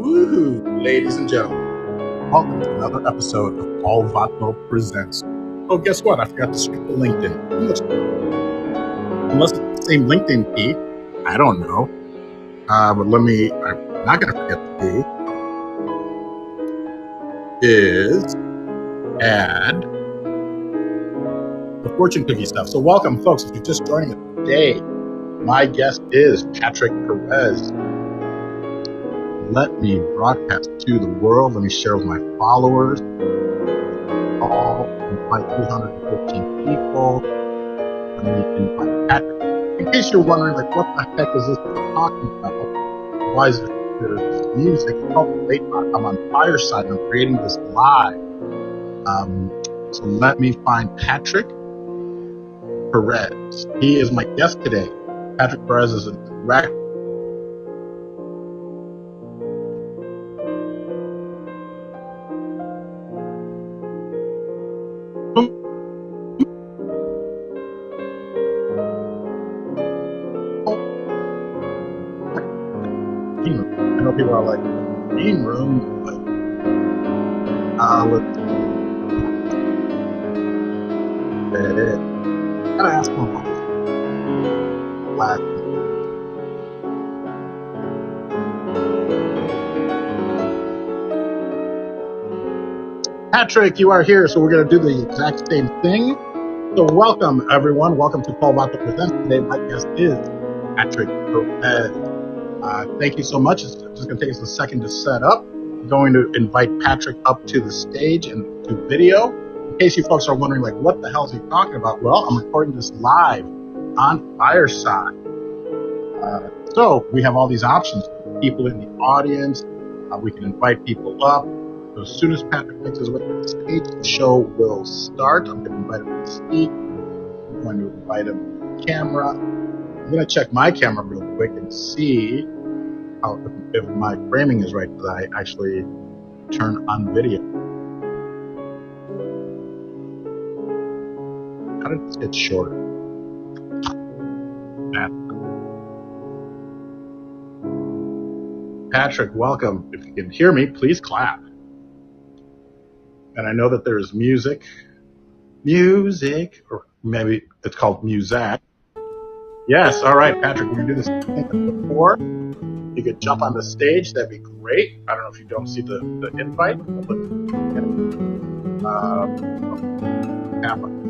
Woohoo, ladies and gentlemen. Welcome to another episode of Paul Vato Presents. Oh, guess what? I forgot to switch to LinkedIn. Unless it's the same LinkedIn key. I don't know. But I'm not going to forget the key. Is add the fortune cookie stuff. So welcome, folks. If you're just joining us today, my guest is Patrick Perez. Let me broadcast to the world. Let me share with my followers. All invite 315 people. Let me invite Patrick. In case you're wondering, like, what the heck is this talking about? Why is there's music? Oh, wait, I'm on Fireside. I'm creating this live. So let me find Patrick Perez. He is my guest today. Patrick Perez is a director. I know people are like, green room, but let's gotta ask him about last. Patrick, you are here, so we're gonna do the exact same thing. So welcome, everyone. Welcome to Paul Vato Presents. Today, my guest is Patrick Perez. Thank you so much. It's just going to take us a second to set up. I'm going to invite Patrick up to the stage and to video. In case you folks are wondering, like, what the hell is he talking about? Well, I'm recording this live on Fireside. So we have all these options. People in the audience. We can invite people up. So as soon as Patrick makes his way to the stage, the show will start. I'm going to invite him to speak. I'm going to invite him to the camera. I'm going to check my camera real quick and see if my framing is right, because I actually turn on video. How did this get shorter? Patrick, welcome. If you can hear me, please clap. And I know that there's music, or maybe it's called music. Yes, all right, Patrick, we're going to do this thing before. You could jump on the stage, that'd be great. I don't know if you don't see the invite.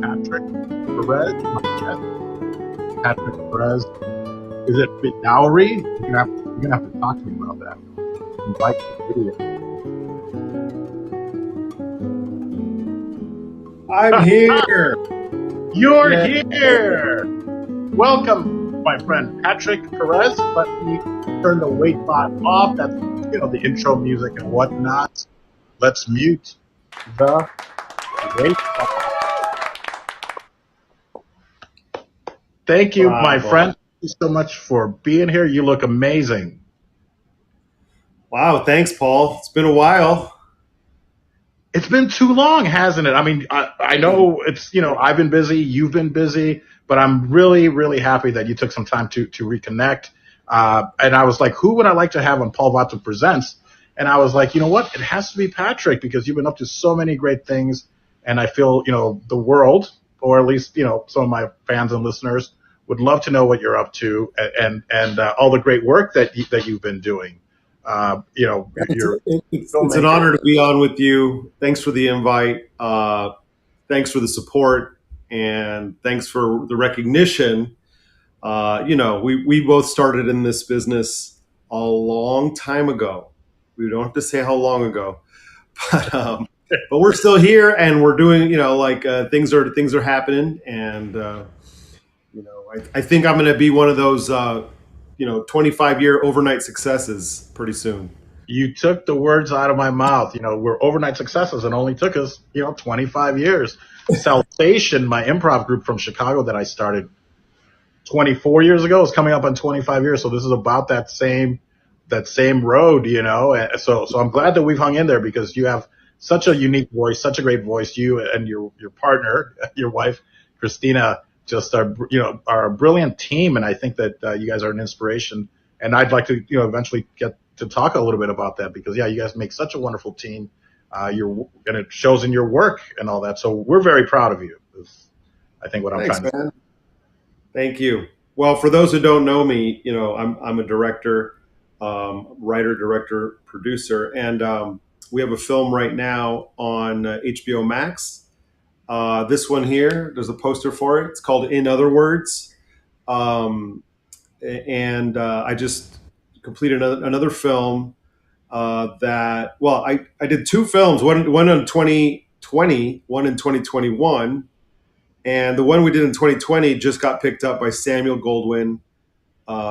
Patrick Perez, my guest. Patrick Perez. Is it Vidauri? You're gonna have to talk to me about that. Invite the video. I'm here. You're here. Welcome, my friend Patrick Perez. Let me turn the wait button off. That's, the intro music and whatnot. Let's mute the wait button. Thank you, my friend. Thank you so much for being here. You look amazing. Wow, thanks, Paul. It's been a while. It's been too long, hasn't it? I mean, I know it's, I've been busy, you've been busy, but I'm really, really happy that you took some time to reconnect. And I was like, who would I like to have on Paul Vato Presents? And I was like, you know what? It has to be Patrick, because you've been up to so many great things. And I feel, the world, or at least, some of my fans and listeners would love to know what you're up to and all the great work that you've been doing. It's an honor to be on with you. Thanks for the invite. Thanks for the support, and thanks for the recognition. We both started in this business a long time ago. We don't have to say how long ago, but we're still here, and we're doing, things are happening, and I think I'm going to be one of those 25-year overnight successes pretty soon. You took the words out of my mouth. We're overnight successes, and only took us 25 years. Salvation, my improv group from Chicago that I started 24 years ago, is coming up on 25 years. So this is about that same road, And so I'm glad that we've hung in there, because you have such a unique voice, such a great voice. You and your partner, your wife, Christina, just are a brilliant team. And I think that you guys are an inspiration. And I'd like to, eventually get to talk a little bit about that because yeah, you guys make such a wonderful team. And it shows in your work and all that. So we're very proud of you. Is I think what I'm Thanks, trying to say. man. Thank you. Well, for those who don't know me, I'm a director, writer, director, producer, and we have a film right now on HBO Max. This one here, there's a poster for it. It's called In Other Words, um, and I just completed another film I did two films, one in 2020, one in 2021. And the one we did in 2020 just got picked up by Samuel Goldwyn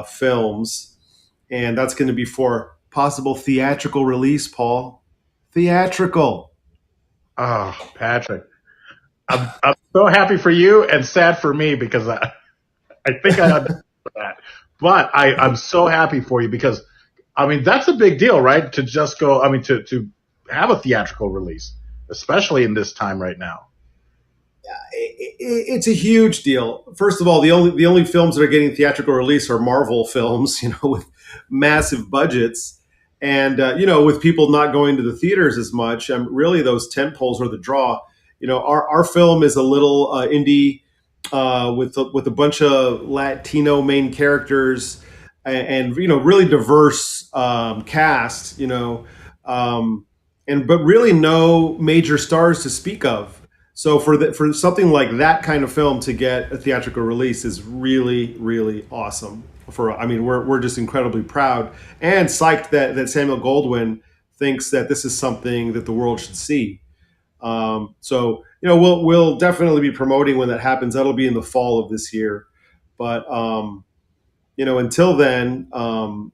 Films. And that's going to be for possible theatrical release, Paul. Theatrical. Oh, Patrick, I'm so happy for you and sad for me because I think I understand that. But I'm so happy for you because I mean that's a big deal, right? To just go, I mean to have a theatrical release, especially in this time right now. It's a huge deal. First of all, the only films that are getting theatrical release are Marvel films, with massive budgets, and with people not going to the theaters as much. Really, those tent poles are the draw. Our film is a little indie with a bunch of Latino main characters and really diverse cast. And but really no major stars to speak of. So for something like that kind of film to get a theatrical release is really really awesome. We're just incredibly proud and psyched that Samuel Goldwyn thinks that this is something that the world should see. So we'll definitely be promoting when that happens. That'll be in the fall of this year. But until then, we'll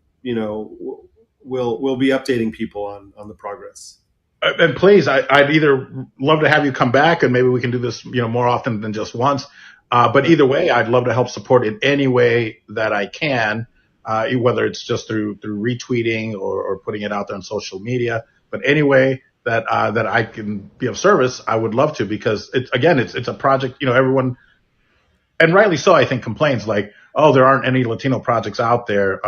be updating people on the progress. And please, I'd either love to have you come back, and maybe we can do this, more often than just once. But either way, I'd love to help support in any way that I can, whether it's just through retweeting or putting it out there on social media. But any way that I can be of service, I would love to because it's a project. Everyone, and rightly so, I think, complains like, oh, there aren't any Latino projects out there.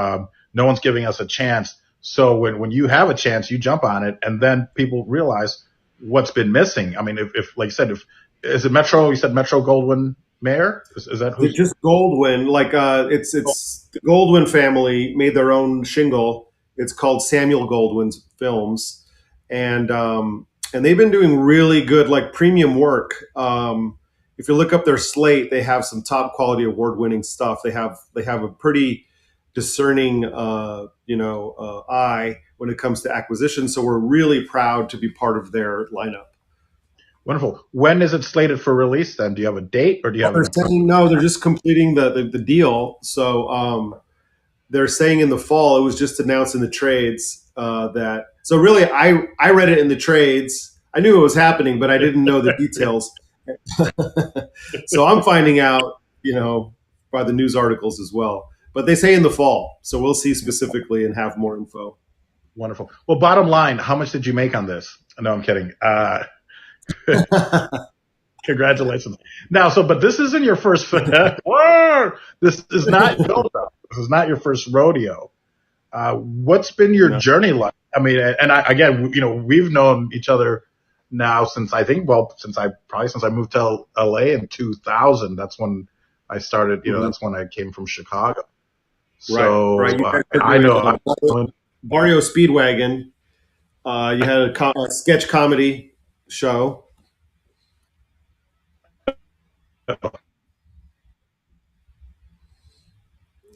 No one's giving us a chance. So when you have a chance, you jump on it, and then people realize what's been missing. I mean, if like I said, if is it Metro? You said Metro Goldwyn Mayer? Is that It's who's? just Goldwyn. Like it's the Goldwyn family made their own shingle. It's called Samuel Goldwyn's Films, and they've been doing really good, like premium work. If you look up their slate, they have some top quality award winning stuff. They have a pretty discerning eye when it comes to acquisition. So we're really proud to be part of their lineup. Wonderful. When is it slated for release? Then do you have a date, or do you have They're an? saying no, they're just completing the deal. So they're saying in the fall. It was just announced in the trades that. So really, I read it in the trades. I knew it was happening, but I didn't know the details. So I'm finding out, by the news articles as well. But they say in the fall, so we'll see specifically and have more info. Wonderful. Well, bottom line, how much did you make on this? No, I'm kidding. Congratulations. Now, but this isn't your first. Whoa! This is not. This is not your first rodeo. What's been your journey like? I mean, and again, we've known each other now since I think, since I moved to LA in 2000. That's when I started. That's when I came from Chicago. So right. You guys I know. Barrio Speedwagon. You had a sketch comedy show.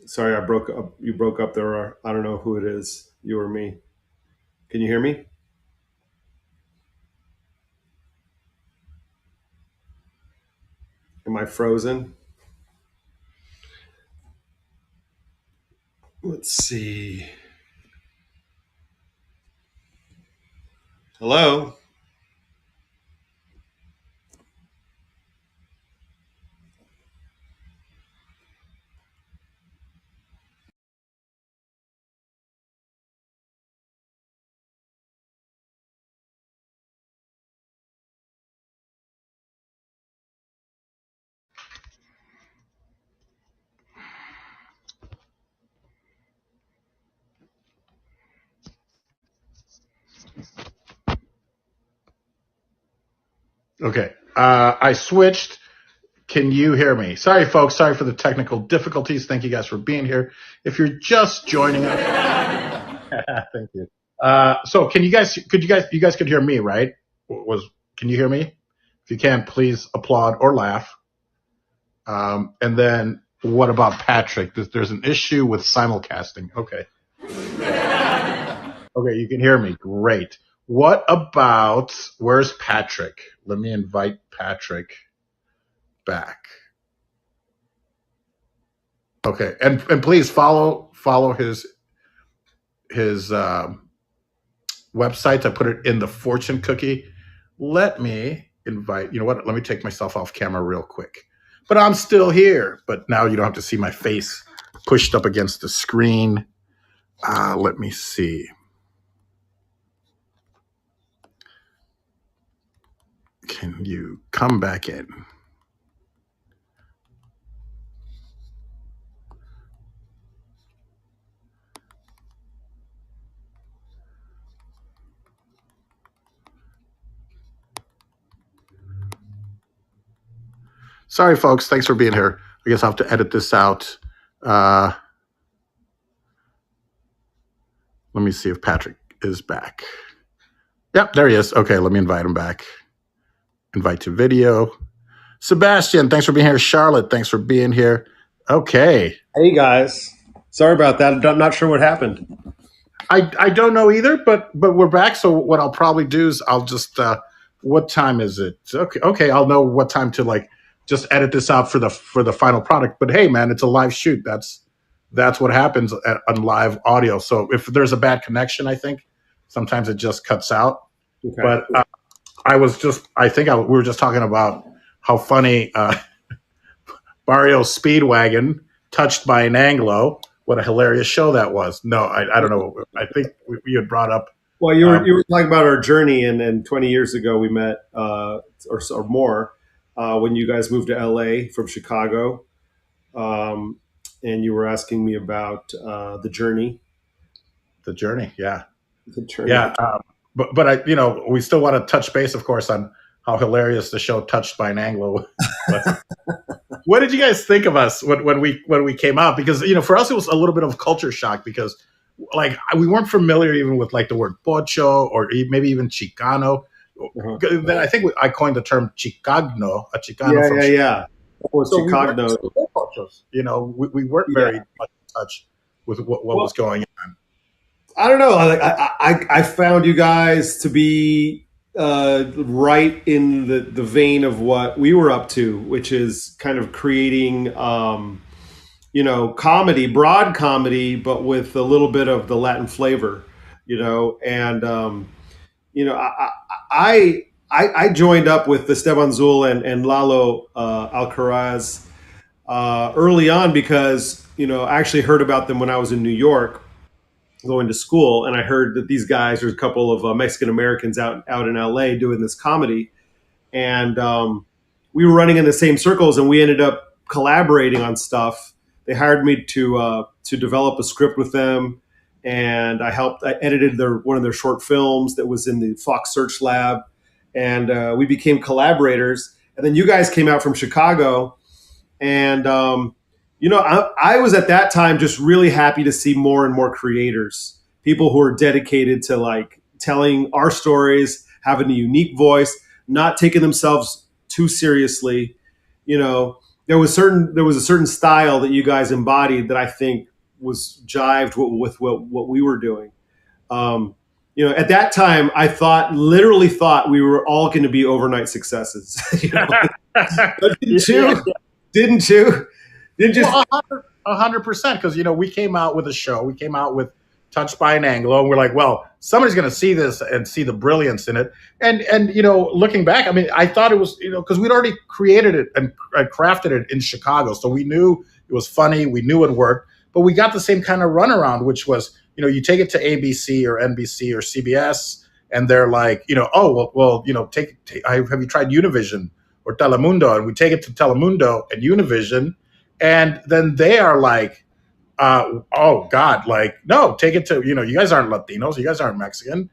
Sorry, I broke up. You broke up there. I don't know who it is. You or me. Can you hear me? Am I frozen? Let's see. Hello? Okay. I switched. Can you hear me? Sorry, folks. Sorry for the technical difficulties. Thank you guys for being here. If you're just joining us, thank you. So you guys could hear me, right? Can you hear me? If you can, please applaud or laugh. And then what about Patrick? There's an issue with simulcasting. Okay. Okay, you can hear me. Great. What about, where's Patrick? Let me invite Patrick back. Okay, and please follow his website. I put it in the fortune cookie. Let me invite, you know what? Let me take myself off camera real quick. But I'm still here. But now you don't have to see my face pushed up against the screen. Let me see. Can you come back in? Sorry, folks. Thanks for being here. I guess I'll have to edit this out. Let me see if Patrick is back. Yep, there he is. Okay, let me invite him back. Invite to video. Sebastian, thanks for being here. Charlotte, thanks for being here. Okay. Hey, guys. Sorry about that. I'm not sure what happened. I don't know either, but we're back. So what I'll probably do is I'll just what time is it? Okay, I'll know what time to just edit this out for the final product. But hey, man, it's a live shoot. That's what happens on live audio. So if there's a bad connection, I think sometimes it just cuts out. Okay. But we were just talking about how funny Barrio Speedwagon, Touched by an Anglo. What a hilarious show that was. No, I don't know. I think we had brought up. Well, you were talking about our journey, and 20 years ago we met, or more, when you guys moved to LA from Chicago, and you were asking me about the journey. The journey, yeah. The journey. Yeah, but we still want to touch base, of course, on how hilarious the show Touched by an Anglo was. What did you guys think of us when we came out? Because for us it was a little bit of culture shock because we weren't familiar even with the word Pocho or maybe even Chicano. Uh-huh. Then I think I coined the term Chicano, a Chicano. Yeah. Or so Chicano. We weren't very much in touch with what was going on. I don't know. I found you guys to be right in the vein of what we were up to, which is kind of creating, comedy, broad comedy, but with a little bit of the Latin flavor, and, I joined up with Esteban Zul and Lalo Alcaraz early on because, I actually heard about them when I was in New York going to school, and I heard that these guys, there's a couple of Mexican Americans out in LA doing this comedy, and we were running in the same circles, and we ended up collaborating on stuff. They hired me to develop a script with them, and I edited one of their short films that was in the Fox Search Lab, and we became collaborators. And then you guys came out from Chicago, and I was at that time just really happy to see more and more creators, people who are dedicated to telling our stories, having a unique voice, not taking themselves too seriously. There was a certain style that you guys embodied that I think was jived with what we were doing. At that time, I literally thought we were all going to be overnight successes. Didn't you? Didn't you? 100%, because we came out with a show. We came out with Touched by an Anglo, and we're like, well, somebody's going to see this and see the brilliance in it. And looking back, I mean, I thought it was because we'd already created it and crafted it in Chicago, so we knew it was funny. We knew it worked, but we got the same kind of runaround, which was you take it to ABC or NBC or CBS, and they're like, have you tried Univision or Telemundo? And we take it to Telemundo and Univision. And then they are like, oh God, no, take it to, you guys aren't Latinos, you guys aren't Mexican,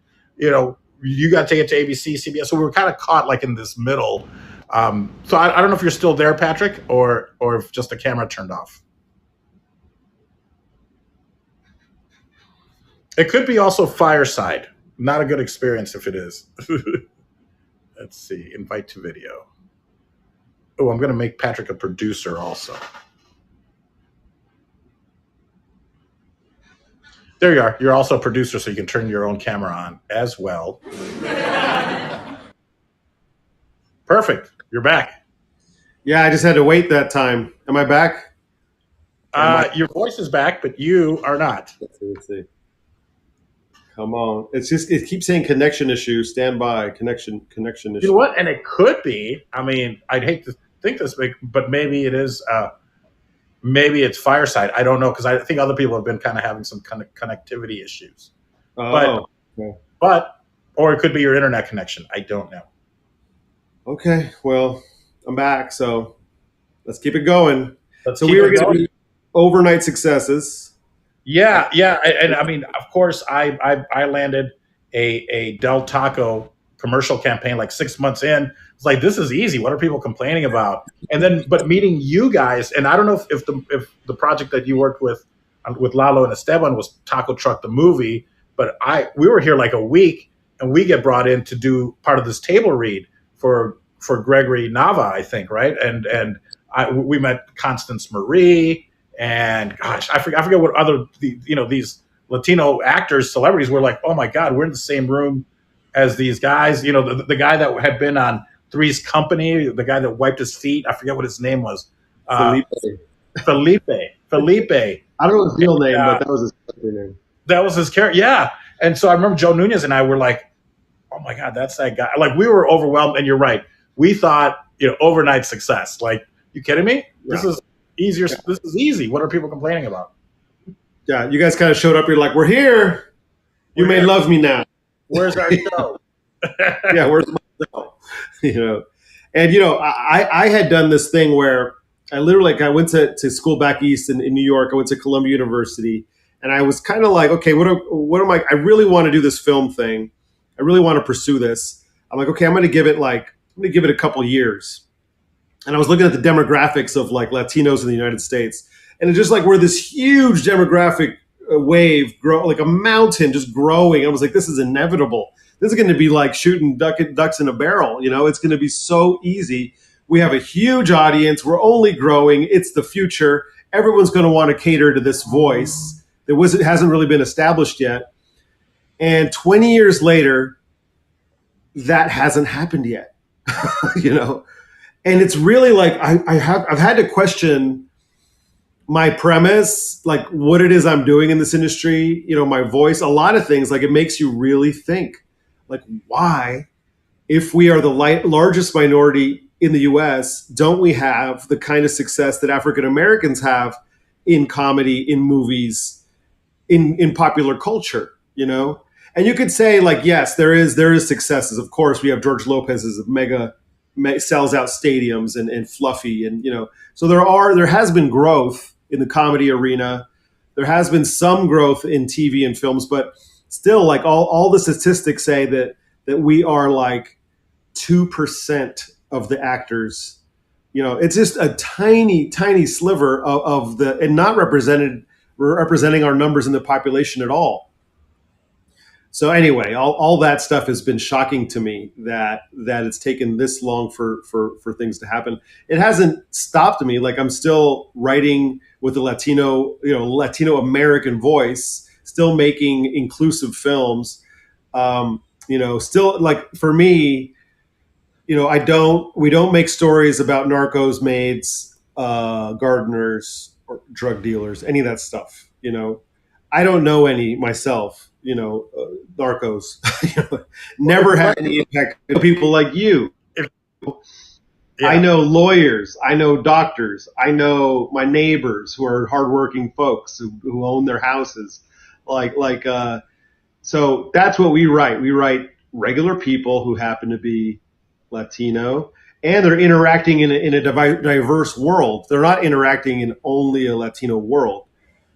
you got to take it to ABC, CBS. So we were kind of caught like in this middle. So I don't know if you're still there, Patrick, or if just the camera turned off. It could be also Fireside. Not a good experience if it is. Let's see. Invite to video. Oh, I'm going to make Patrick a producer also. There you are. You're also a producer, so you can turn your own camera on as well. Perfect. You're back. Yeah, I just had to wait that time. Am I back? Your voice is back, but you are not. Let's see. Come on. It keeps saying connection issue, stand by, connection issue. You know what? And it could be, I mean, I'd hate to think this big, but maybe it is, maybe it's Fireside. I don't know, because I think other people have been kind of having some kind of connectivity issues. Oh, Or it could be your internet connection. I don't know. Okay, well, I'm back, so let's keep it going. So we were going to be overnight successes. Yeah, and I mean, of course, I landed a Del Taco commercial campaign like 6 months in. It's like, this is easy. What are people complaining about? And then, but meeting you guys, and I don't know if the project that you worked with Lalo and Esteban was Taco Truck the movie, but we were here like a week, and we get brought in to do part of this table read for Gregory Nava, I think, right? And we met Constance Marie. And gosh, I forget what other these Latino actors, celebrities were like. Oh my God, we're in the same room as these guys. You know, the guy that had been on Three's Company, the guy that wiped his feet. I forget what his name was. Felipe. I don't know his real name, but that was his character name. That was his character. Yeah. And so I remember Joe Nunez and I were like, oh my God, that's that guy. Like, we were overwhelmed. And you're right. We thought, overnight success. Like, you kidding me? Yeah. This is easier. Yeah. This is easy. What are people complaining about? Yeah, you guys kind of showed up. You're like, we're here. You may love me now. Where's our show? Yeah, where's my show? And I had done this thing where I literally I went to school back east in New York. I went to Columbia University, and I was kind of like, okay, what am I? I really want to do this film thing. I really want to pursue this. I'm like, okay, I'm going to give it a couple years. And I was looking at the demographics of like Latinos in the United States. And it's just like we're this huge demographic wave, like a mountain just growing. I was like, this is inevitable. This is going to be like shooting ducks in a barrel. It's going to be so easy. We have a huge audience. We're only growing. It's the future. Everyone's going to want to cater to this voice that hasn't really been established yet. And 20 years later, that hasn't happened yet, And it's really like I've had to question my premise, like what it is I'm doing in this industry, my voice, a lot of things. Like, it makes you really think, like, why, if we are the largest minority in the U.S., don't we have the kind of success that African Americans have in comedy, in movies, in popular culture, And you could say, like, yes, there is successes. Of course, we have George Lopez's mega sells out stadiums and Fluffy, and so there has been growth in the comedy arena. There has been some growth in TV and films, but still, like, all the statistics say that we are like 2% of the actors. It's just a tiny sliver of the, and not representing our numbers in the population at all. So anyway, all that stuff has been shocking to me, that it's taken this long for things to happen. It hasn't stopped me. Like, I'm still writing with the Latino American voice, still making inclusive films. Still, like, for me, we don't make stories about narcos, maids, gardeners, or drug dealers, any of that stuff. I don't know any myself. Narcos never had any impact on people like you. Yeah. I know lawyers, I know doctors, I know my neighbors who are hardworking folks who own their houses. So that's what we write. We write regular people who happen to be Latino, and they're interacting in a diverse world. They're not interacting in only a Latino world.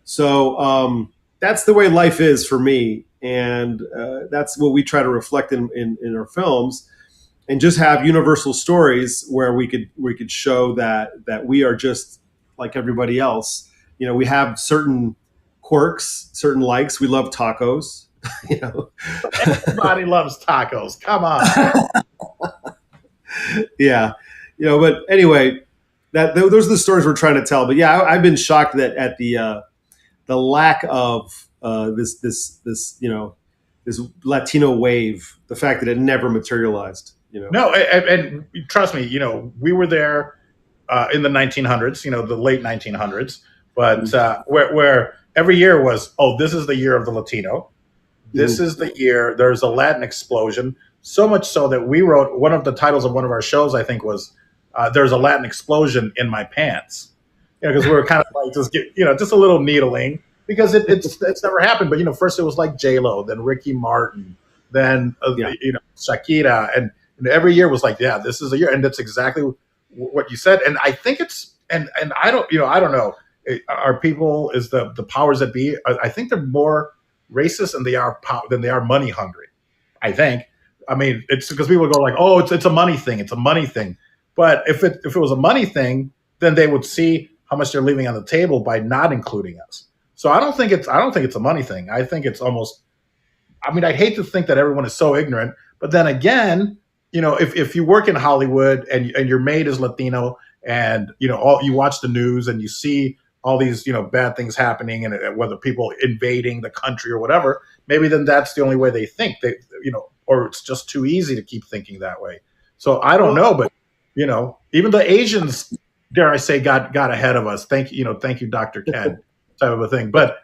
So, that's the way life is for me. And that's what we try to reflect in our films, and just have universal stories where we could show that we are just like everybody else. We have certain quirks, certain likes. We love tacos. Everybody loves tacos. Come on. Yeah. But anyway, those are the stories we're trying to tell. But yeah, I've been shocked that at the lack of this Latino wave, the fact that it never materialized. No, and trust me, we were there in the 1900s, the late 1900s, but where every year was, this is the year of the Latino. This is the year there's a Latin explosion. So much so that we wrote, one of the titles of one of our shows, I think, was "There's a Latin explosion in my pants," because we were kind of like just a little needling, because it's never happened. But first it was like J-Lo, then Ricky Martin, then Shakira, and every year was like, yeah, this is a year, and that's exactly what you said. And I think it's and I don't know. Are people, is the powers that be? I think they're more racist than they are money hungry. I think. I mean, it's because people go like, oh, it's a money thing. It's a money thing. But if it was a money thing, then they would see how much they're leaving on the table by not including us. So I don't think it's a money thing. I think it's almost. I mean, I'd hate to think that everyone is so ignorant, but then again, if you work in Hollywood and your maid is Latino, and you watch the news and you see all these bad things happening, and whether people invading the country or whatever, maybe then that's the only way they think. Or it's just too easy to keep thinking that way. So I don't know, but even the Asians, dare I say, got ahead of us. Thank you, Dr. Ken, type of a thing. But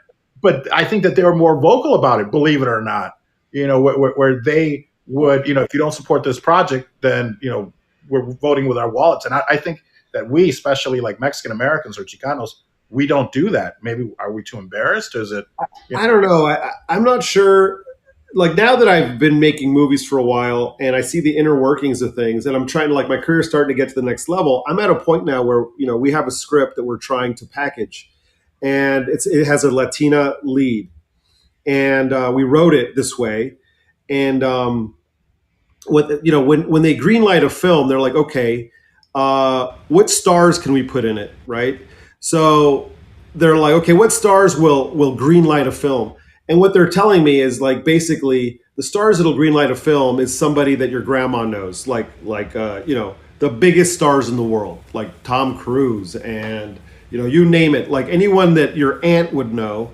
I think that they were more vocal about it, believe it or not. Where they would, if you don't support this project, then we're voting with our wallets. And I think that we, especially like Mexican Americans or Chicanos, we don't do that. Maybe are we too embarrassed? Is it? I don't know. I'm not sure. Like, now that I've been making movies for a while and I see the inner workings of things, and I'm trying to, like, my career is starting to get to the next level. I'm at a point now where, we have a script that we're trying to package, and it has a Latina lead, and we wrote it this way. And when they greenlight a film, they're like, okay, what stars can we put in it, right? So they're like, okay, what stars will greenlight a film? And what they're telling me is, like, basically the stars that'll greenlight a film is somebody that your grandma knows, like the biggest stars in the world, like Tom Cruise, and you name it, like anyone that your aunt would know.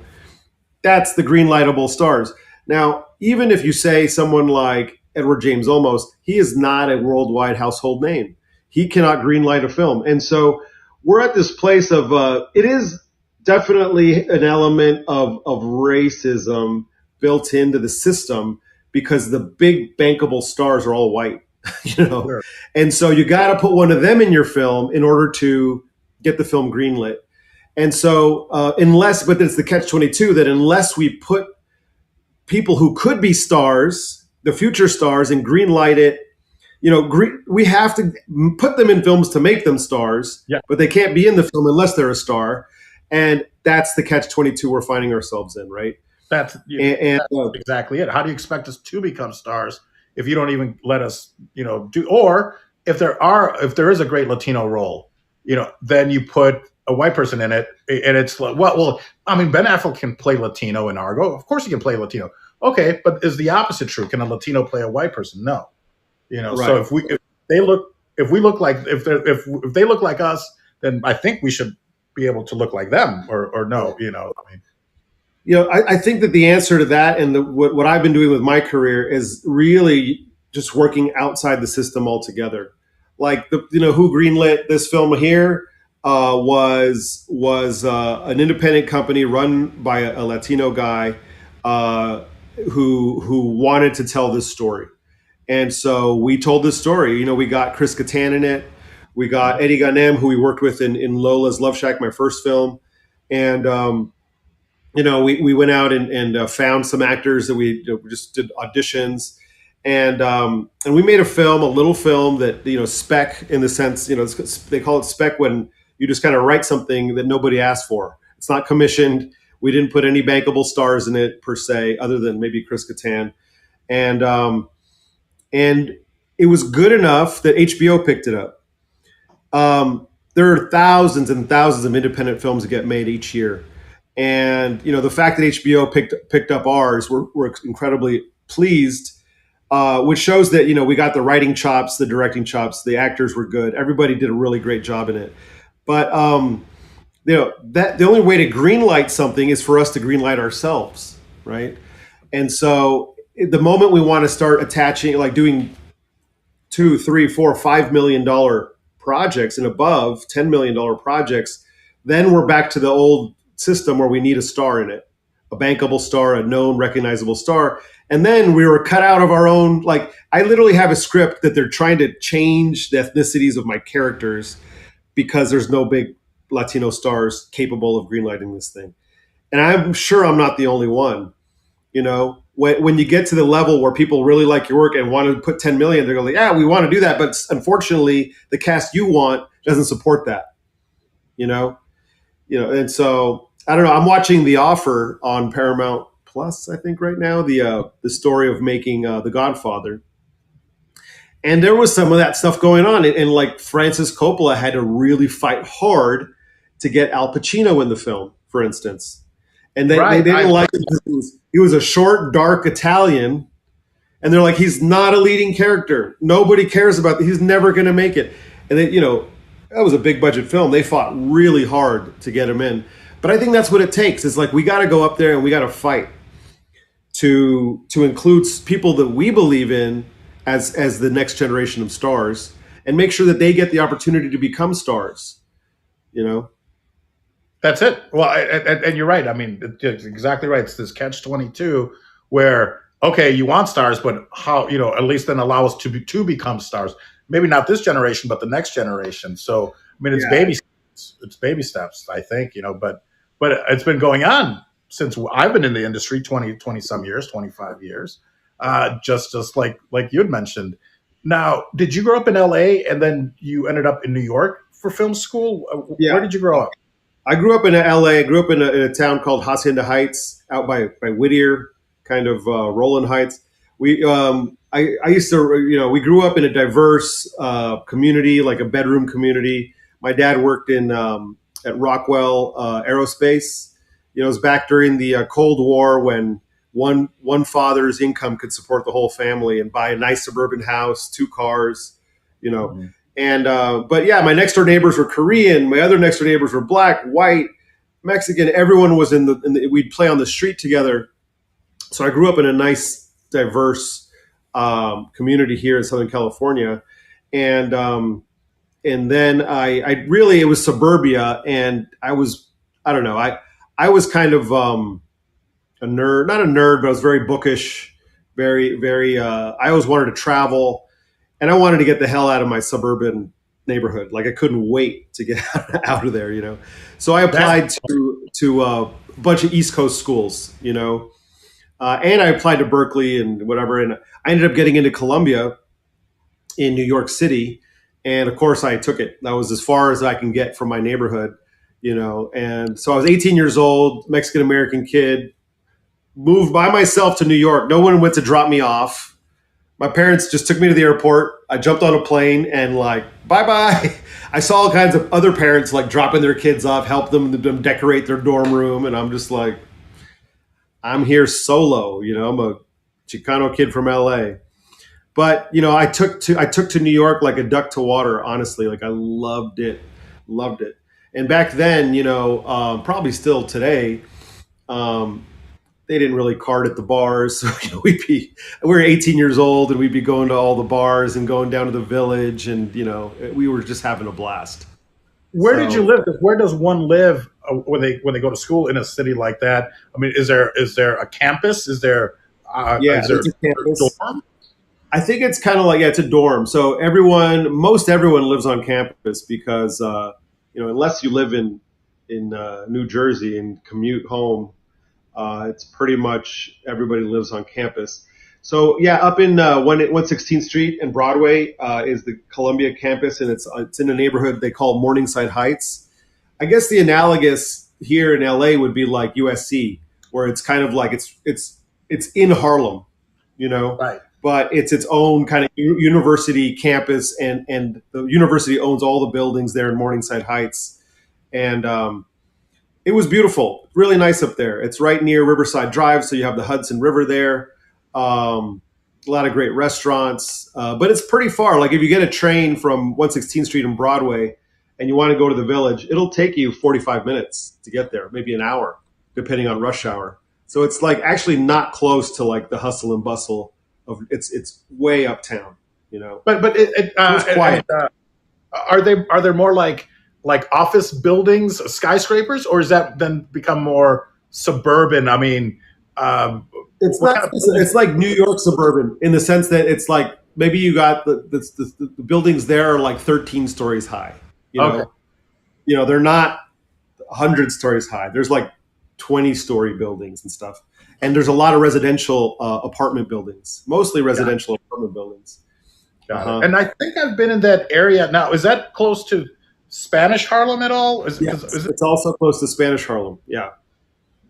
That's the greenlightable stars. Now, even if you say someone like Edward James Olmos, he is not a worldwide household name. He cannot greenlight a film, and so we're at this place of it is definitely an element of racism built into the system, because the big bankable stars are all white, Sure. And so you got to put one of them in your film in order to get the film greenlit. And so but it's the catch-22 that unless we put people who could be stars, the future stars, and greenlight it, we have to put them in films to make them stars, but they can't be in the film unless they're a star. And that's the catch-22 we're finding ourselves in, right? That's exactly it. How do you expect us to become stars if you don't even let us, do? Or if there is a great Latino role, then you put a white person in it, and it's like, well, I mean, Ben Affleck can play Latino in Argo. Of course, he can play Latino. Okay, but is the opposite true? Can a Latino play a white person? No. Right. So if they look like us, then I think we should be able to look like them, or no, I think that the answer to that, and what I've been doing with my career, is really just working outside the system altogether. Like who greenlit this film here was an independent company run by a Latino guy who wanted to tell this story, and so we told this story. We got Chris Kattan in it. We got Eddie Ganem, who we worked with in Lola's Love Shack, my first film. And, we went out and found some actors that we just did auditions. And we made a little film that, spec in the sense, they call it spec when you just kind of write something that nobody asked for. It's not commissioned. We didn't put any bankable stars in it per se, other than maybe Chris Kattan. And it was good enough that HBO picked it up. There are thousands and thousands of independent films that get made each year. And, the fact that HBO picked up ours, we're incredibly pleased, which shows that, we got the writing chops, the directing chops, the actors were good. Everybody did a really great job in it. But, that the only way to greenlight something is for us to greenlight ourselves, right? And so the moment we want to start attaching, like doing $2, $3, $4, $5 million projects and above, $10 million projects, then we're back to the old system where we need a star in it, a bankable star, a known, recognizable star. And then we were cut out of our own, like, I literally have a script that they're trying to change the ethnicities of my characters because there's no big Latino stars capable of greenlighting this thing. And I'm sure I'm not the only one. When you get to the level where people really like your work and want to put 10 million, they're going, yeah, we want to do that. But unfortunately, the cast you want doesn't support that, and so I don't know. I'm watching The Offer on Paramount Plus, I think right now, the story of making The Godfather. And there was some of that stuff going on. And like Francis Coppola had to really fight hard to get Al Pacino in the film, for instance. And they didn't like him because he was a short, dark Italian. And they're like, he's not a leading character. Nobody cares about that. He's never going to make it. And then, that was a big budget film. They fought really hard to get him in. But I think that's what it takes. It's like, we got to go up there and we got to fight to include people that we believe in as the next generation of stars and make sure that they get the opportunity to become stars, That's it. Well, and you're right. I mean, it's exactly right. It's this catch-22 where, okay, you want stars, but how, at least then allow us to become stars. Maybe not this generation, but the next generation. So, I mean, it's baby steps. It's baby steps, I think, but it's been going on since I've been in the industry 20 some years, 25 years, just like you had mentioned. Now, did you grow up in LA and then you ended up in New York for film school? Yeah. Where did you grow up? I grew up in LA. I grew up in a town called Hacienda Heights, out by Whittier, kind of Roland Heights. I used to, we grew up in a diverse community, like a bedroom community. My dad worked at Rockwell Aerospace. It was back during the Cold War when one father's income could support the whole family and buy a nice suburban house, 2 cars, Mm-hmm. And, but yeah, my next door neighbors were Korean. My other next door neighbors were Black, white, Mexican. Everyone was we'd play on the street together. So I grew up in a nice, diverse community here in Southern California. And then I really, it was suburbia. And I was kind of a nerd, not a nerd, but I was very bookish, very, I always wanted to travel. And I wanted to get the hell out of my suburban neighborhood. Like I couldn't wait to get out of there, So I applied to a bunch of East Coast schools, and I applied to Berkeley and whatever. And I ended up getting into Columbia in New York City. And of course I took it. That was as far as I can get from my neighborhood, And so I was 18 years old, Mexican-American kid, moved by myself to New York. No one went to drop me off. My parents just took me to the airport. I jumped on a plane and bye-bye. I saw all kinds of other parents dropping their kids off, help them decorate their dorm room. And I'm just like, I'm here solo, I'm a Chicano kid from LA. But, I took to New York like a duck to water, honestly. I loved it. And back then, probably still today, they didn't really card at the bars. So, we were 18 years old and we'd be going to all the bars and going down to the Village. And, we were just having a blast. Where did you live? Where does one live when they go to school in a city like that? I mean, is there a campus? Is there a campus. Dorm? I think it's kind of it's a dorm. So most everyone lives on campus because, unless you live in New Jersey and commute home, it's pretty much everybody lives on campus. So yeah, up in 116th Street and Broadway is the Columbia campus, and it's in a neighborhood they call Morningside Heights. I guess the analogous here in LA would be like USC, where it's kind of like it's in Harlem, you know, Right. but it's its own kind of university campus, and the university owns all the buildings there in Morningside Heights, and it was beautiful, really nice up there. It's right near Riverside Drive, so you have the Hudson River there. A lot of great restaurants, but it's pretty far. Like if you get a train from 116th Street and Broadway and you want to go to the Village, it'll take you 45 minutes to get there, maybe an hour, depending on rush hour. So it's like actually not close to like the hustle and bustle of it's way uptown, you know. But it was quiet. Are there more like office buildings, skyscrapers, or is that then become more suburban? I mean, it's not. It's like New York suburban in the sense that it's like maybe you got the buildings there are like 13 stories high. You know, Okay. you know they're not 100 stories high. There's like 20-story buildings and stuff, and there's a lot of residential apartment buildings, mostly residential apartment buildings. Got it. And I think I've been in that area. Now, is that close to Spanish Harlem at all? Yes, it's also close to Spanish Harlem. Yeah.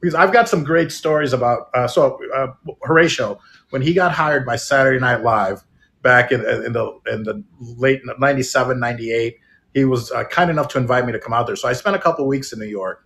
Because I've got some great stories about Horatio, when he got hired by Saturday Night Live back in the late 97, 98, he was kind enough to invite me to come out there. So I spent a couple of weeks in New York,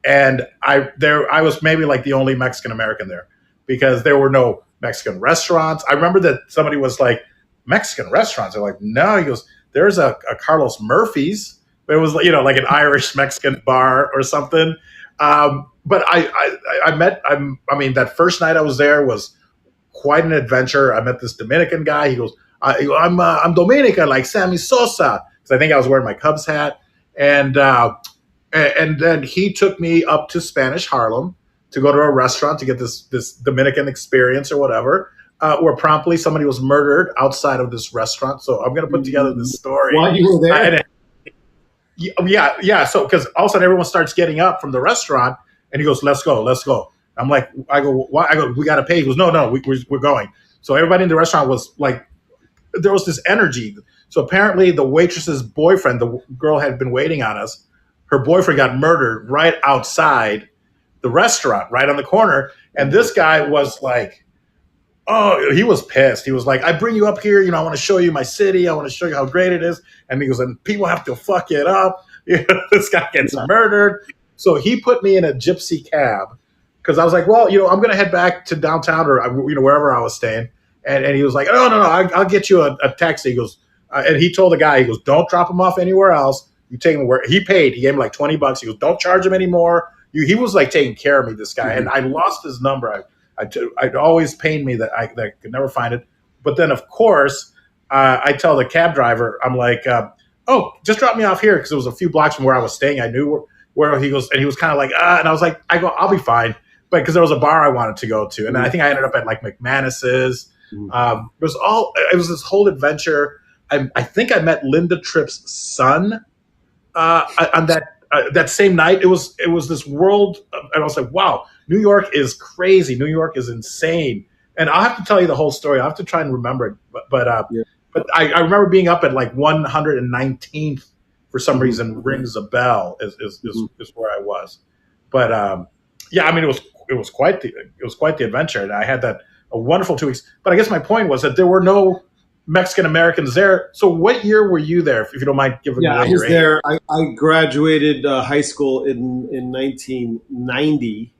and I was maybe like the only Mexican American there, because there were no Mexican restaurants. I remember that somebody was like, Mexican restaurants? They're like, no. He goes, there's a Carlos Murphy's, but it was like an Irish Mexican bar or something. But I mean, that first night I was there was quite an adventure. I met this Dominican guy. He goes, I'm Dominican, like Sammy Sosa, because I think I was wearing my Cubs hat. And then he took me up to Spanish Harlem to go to a restaurant to get this Dominican experience or whatever, where promptly somebody was murdered outside of this restaurant. So I'm going to put together this story. While you were there? Yeah. So, because all of a sudden everyone starts getting up from the restaurant, and he goes, "Let's go." I'm like, I go, "Why?" I go, "We got to pay." He goes, "No, we're going." So everybody in the restaurant was like, there was this energy. So apparently the waitress's boyfriend, the girl had been waiting on us, her boyfriend got murdered right outside the restaurant, right on the corner. And this guy was like, oh, he was pissed. He was like, I bring you up here, I want to show you my city. I want to show you how great it is. And he goes, and people have to fuck it up. This guy gets murdered. So he put me in a gypsy cab, because I was like, well, I'm going to head back to downtown or, wherever I was staying. And he was like, no, I'll get you a taxi. He goes, and he told the guy, he goes, don't drop him off anywhere else. You take him where he paid. He gave him like $20. He goes, don't charge him anymore. He was like taking care of me, this guy. And I lost his number. It always pained me that I could never find it. But then, of course, I tell the cab driver, I'm like, oh, just drop me off here, because it was a few blocks from where I was staying. I knew where he goes, and he was kind of like, and I was like, I'll be fine. But because there was a bar I wanted to go to. And I think I ended up at like McManus's. It was this whole adventure. I think I met Linda Tripp's son on that same night. It was this world, and I was like, wow, New York is crazy. New York is insane. And I'll have to tell you the whole story. I'll have to try and remember it. But I remember being up at like 119th for some reason, rings a bell is where I was. But I mean, it was quite the adventure, and I had a wonderful 2 weeks. But I guess my point was that there were no Mexican Americans there. So what year were you there, if you don't mind giving me I was there. I graduated high school in 1990,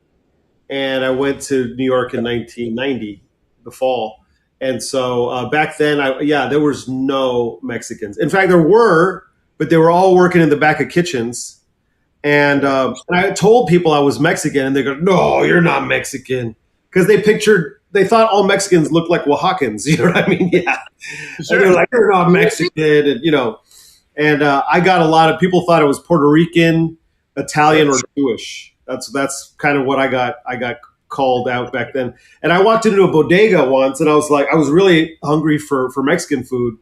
and I went to New York in 1990, the fall. And so back then, there was no Mexicans. In fact, there were, but they were all working in the back of kitchens. And I told people I was Mexican, and they go, "No, you're not Mexican," because they thought all Mexicans looked like Oaxacans. You know what I mean? Yeah. Sure. And they're like, "You're not Mexican," and I got a lot of people thought it was Puerto Rican, Italian, or Jewish. That's kind of what I got called out back then. And I walked into a bodega once, and I was really hungry for Mexican food,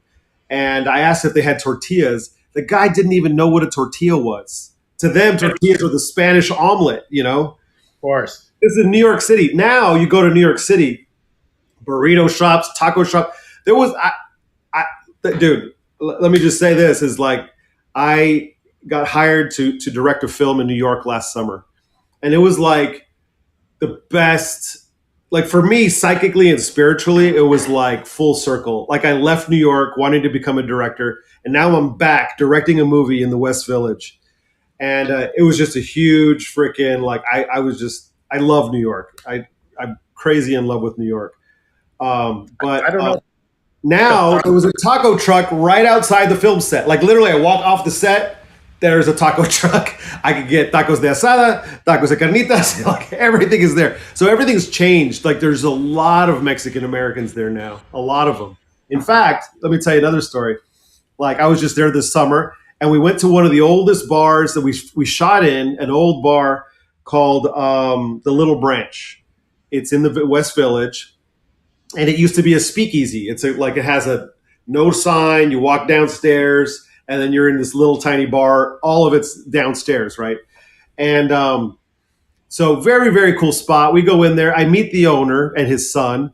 and I asked if they had tortillas. The guy didn't even know what a tortilla was. To them, tortillas were the Spanish omelet, Of course. This is in New York City. Now you go to New York City, burrito shops, taco shop. There was, dude, let me just say this, is like, I got hired to direct a film in New York last summer, and it was like the best. Like for me, psychically and spiritually, it was like full circle. Like I left New York wanting to become a director, and now I'm back directing a movie in the West Village. And it was just a huge freaking like I love New York. I'm crazy in love with New York. But I don't know. now there was a taco truck right outside the film set. Like literally, I walk off the set. There's a taco truck. I could get tacos de asada, tacos de carnitas. Like everything is there. So everything's changed. Like there's a lot of Mexican Americans there now. A lot of them. In fact, let me tell you another story. Like I was just there this summer, and we went to one of the oldest bars that we shot in, an old bar called the Little Branch. It's in the West Village, and it used to be a speakeasy. Like it has a no sign. You walk downstairs, and then you're in this little tiny bar. All of it's downstairs, right? And so very, very cool spot. We go in there. I meet the owner and his son.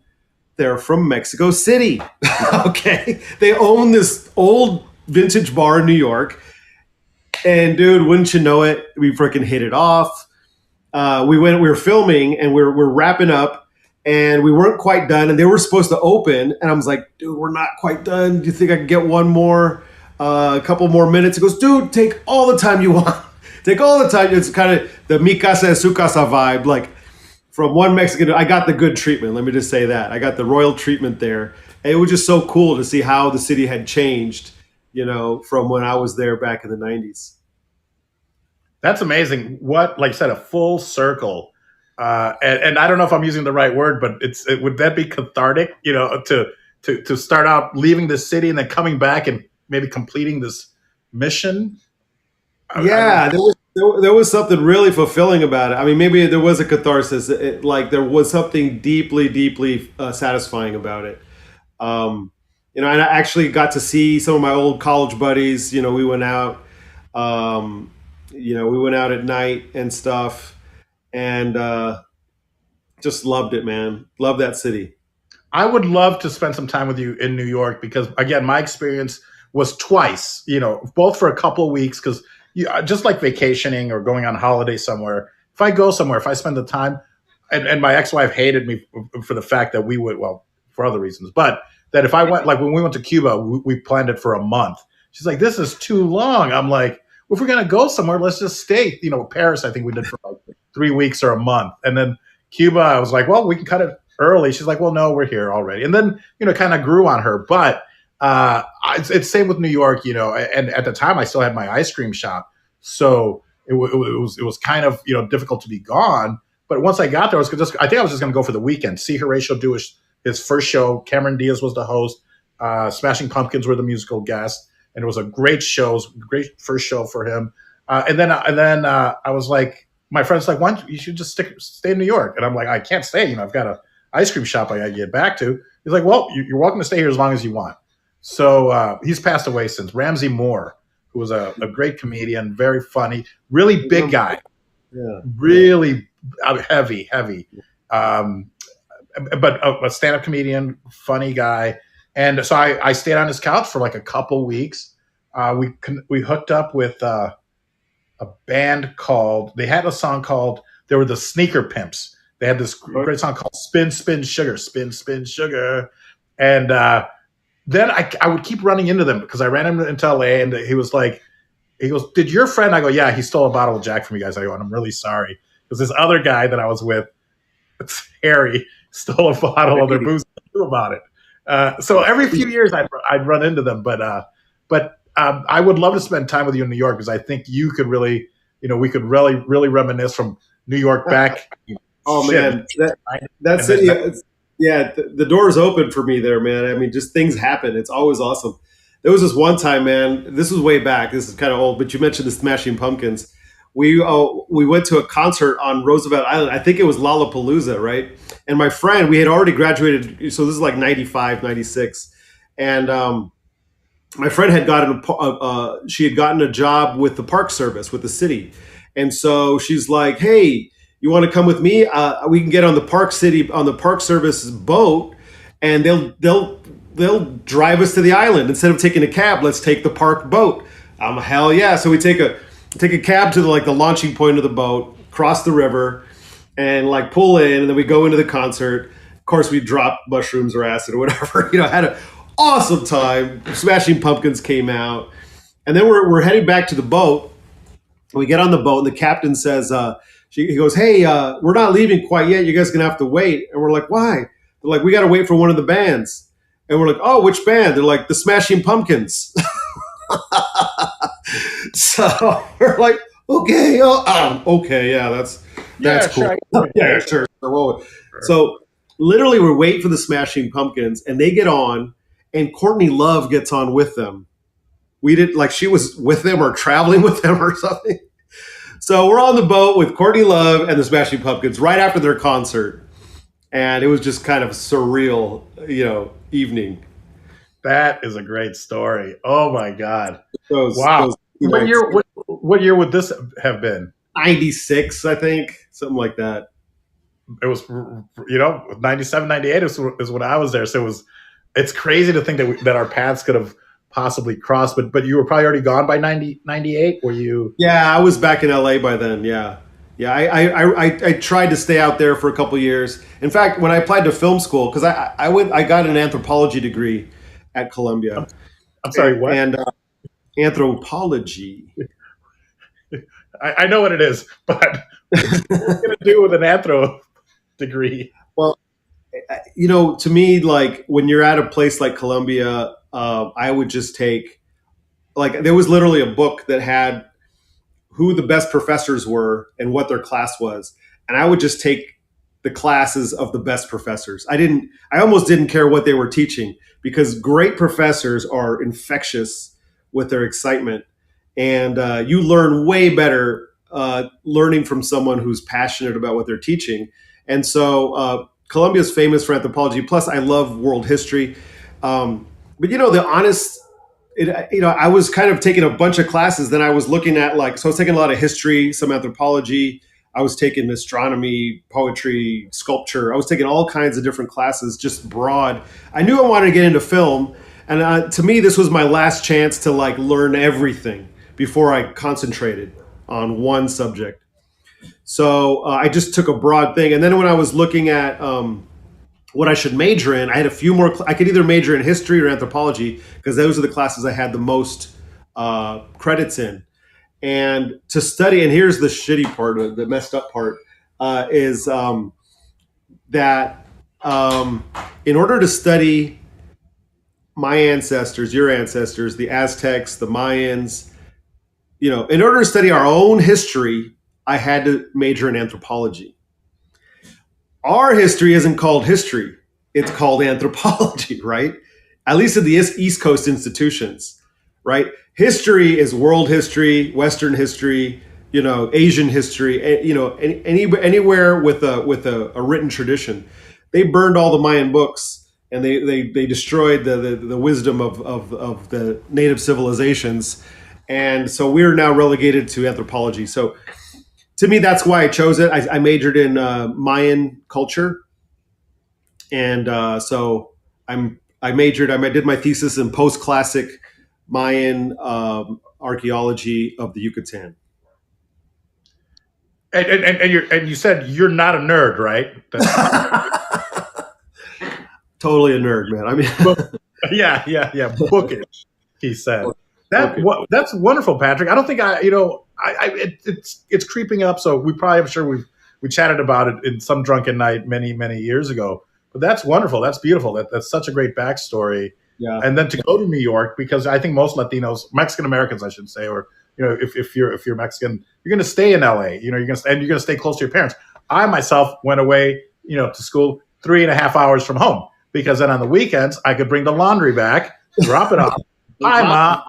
They're from Mexico City. Okay. They own this old vintage bar in New York. And dude, wouldn't you know it, we freaking hit it off. We were filming and we're wrapping up, and we weren't quite done, and they were supposed to open. And I was like, dude, we're not quite done. Do you think I can get one more? A couple more minutes. He goes, dude, take all the time you want. Take all the time. It's kind of the mi casa es su casa vibe. Like from one Mexican, I got the good treatment. Let me just say that. I got the royal treatment there. And it was just so cool to see how the city had changed, from when I was there back in the 90s. That's amazing. What, like you said, a full circle. And I don't know if I'm using the right word, but would that be cathartic, to start out leaving the city and then coming back and maybe completing this mission? Yeah, there was something really fulfilling about it. I mean, maybe there was a catharsis. There was something deeply, deeply satisfying about it. And I actually got to see some of my old college buddies. We went out. We went out at night and stuff, and just loved it, man. Love that city. I would love to spend some time with you in New York because, again, my experience was twice, both for a couple of weeks, because just like vacationing or going on holiday somewhere, if I go somewhere, if I spend the time, and my ex-wife hated me for the fact that we would, well, for other reasons, but that if I went, like when we went to Cuba, we planned it for a month. She's like, this is too long. I'm like, well, if we're going to go somewhere, let's just stay. Paris, I think we did for like 3 weeks or a month. And then Cuba, I was like, well, we can cut it early. She's like, well, no, we're here already. And then, kind of grew on her. But it's same with New York, and at the time I still had my ice cream shop. So it was kind of, difficult to be gone. But once I got there, I think I was just going to go for the weekend, see Horatio do his first show. Cameron Diaz was the host. Smashing Pumpkins were the musical guest. And it was a great show. It was a great first show for him. And then I was like, my friend's like, why don't you should just stay in New York? And I'm like, I can't stay. I've got a ice cream shop I got to get back to. He's like, well, you're welcome to stay here as long as you want. So he's passed away since. Ramsey Moore, who was a great comedian, very funny, really big guy, really heavy, but a stand-up comedian, funny guy. And so I stayed on his couch for like a couple weeks. We hooked up with a band they had a song called, they were the Sneaker Pimps. They had this great song called Spin, Spin, Sugar, Spin, Spin, Sugar. And then I would keep running into them because I ran into LA, and he goes, did your friend? I go, yeah, he stole a bottle of Jack from you guys. I go, and I'm really sorry. Because this other guy that I was with, it's Harry, stole a bottle of their booze. I knew about it. So every few years I'd run into them. But I would love to spend time with you in New York because I think you could really, we could really, really reminisce from New York back. Oh, man. That city, the door's open for me there, man. I mean, just things happen. It's always awesome. There was this one time, man, this was way back. This is kind of old, but you mentioned the Smashing Pumpkins. We went to a concert on Roosevelt Island. I think it was Lollapalooza, right? And my friend, we had already graduated. So this is like 95, 96. And my friend had she had gotten a job with the Park Service, with the city. And so she's like, hey, you want to come with me? We can get on the Park Service boat, and they'll drive us to the island. Instead of taking a cab, let's take the park boat. Hell yeah. So we take a cab to the launching point of the boat, cross the river, and like pull in, and then we go into the concert. Of course, we drop mushrooms or acid or whatever. Had an awesome time. Smashing Pumpkins came out, and then we're heading back to the boat. We get on the boat, and the captain says, he goes, "Hey, we're not leaving quite yet. You guys are gonna have to wait." And we're like, "Why?" They're like, "We got to wait for one of the bands." And we're like, "Oh, which band?" They're like, "The Smashing Pumpkins." So we're like, "Okay, okay, yeah, that's cool." Sure. Yeah, sure. So literally, we're waiting for the Smashing Pumpkins, and they get on, and Courtney Love gets on with them. We did she was with them or traveling with them or something. So we're on the boat with Courtney Love and the Smashing Pumpkins right after their concert, and it was just kind of a surreal, evening. That is a great story. Oh my God! Wow. What year would this have been? 96, I think, something like that. It was, 97, 98 is when I was there. So it's crazy to think that our paths could have possibly crossed, but you were probably already gone by 98. Were you? Yeah, I was back in LA by then. Yeah. I tried to stay out there for a couple of years. In fact, when I applied to film school, because I got an anthropology degree at Columbia. I'm sorry, what? And anthropology. I know what it is, but what are you going to do with an anthro degree? Well, to me, like when you're at a place like Columbia, I would just take, there was literally a book that had who the best professors were and what their class was. And I would just take the classes of the best professors. I almost didn't care what they were teaching, because great professors are infectious with their excitement. And you learn way better learning from someone who's passionate about what they're teaching. And so Columbia is famous for anthropology. Plus, I love world history. But the honest, I was kind of taking a bunch of classes. Then I was looking at so I was taking a lot of history, some anthropology. I was taking astronomy, poetry, sculpture. I was taking all kinds of different classes, just broad. I knew I wanted to get into film. And to me, this was my last chance to learn everything before I concentrated on one subject. So I just took a broad thing. And then when I was looking at what I should major in, I had a few more. I could either major in history or anthropology, because those are the classes I had the most credits in. And to study, and here's the shitty part, the messed up part, is that in order to study my ancestors, your ancestors, the Aztecs, the Mayans, in order to study our own history, I had to major in anthropology. Our history isn't called history. It's called anthropology, right? At least in the East Coast institutions, right? History is world history, Western history, Asian history, anywhere with a written tradition. They burned all the Mayan books, and they destroyed the wisdom of the native civilizations. And so we're now relegated to anthropology. So to me, that's why I chose it. I majored in Mayan culture. And so I did my thesis in post-classic Mayan archaeology of the Yucatan. And you said you're not a nerd, right? Totally a nerd, man. I mean, yeah, bookish. He said that's wonderful, Patrick. I don't think it's creeping up. So I'm sure we chatted about it in some drunken night many years ago. But that's wonderful. That's beautiful. That's such a great backstory. Yeah. And then to go to New York, because I think most Latinos, Mexican Americans, I should say, or if you're Mexican, you're going to stay in LA. You're going to stay close to your parents. I myself went away, to school 3.5 hours from home, because then on the weekends I could bring the laundry back, drop it off. Hi, Ma.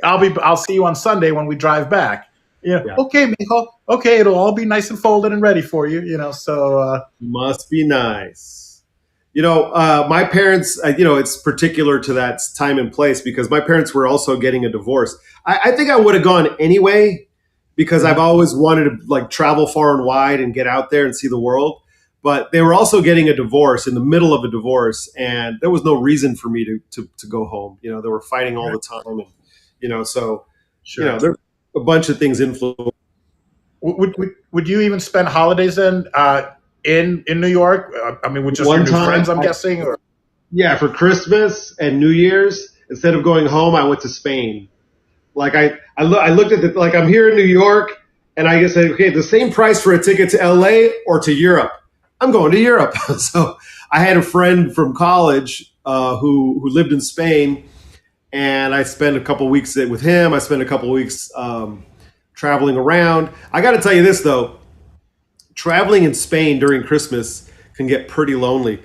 I'll see you on Sunday when we drive back. Yeah. Okay, mijo. Okay, it'll all be nice and folded and ready for you. So must be nice. My parents, it's particular to that time and place, because my parents were also getting a divorce. I think I would have gone anyway, because I've always wanted to travel far and wide and get out there and see the world. But they were also getting a divorce, in the middle of a divorce, and there was no reason for me to go home. They were fighting all the time, and so Sure. You know, there a bunch of things influence. Would you even spend holidays in New York? I mean, with just One your new time, friends, I'm guessing. Or Yeah, for Christmas and New Year's, instead of going home, I went to Spain. Like I looked at like I'm here in New York, and I just said, okay, the same price for a ticket to LA or to Europe. I'm going to Europe. So I had a friend from college who lived in Spain, and I spent a couple weeks with him. I spent a couple weeks traveling around. I got to tell you this though, traveling in Spain during Christmas can get pretty lonely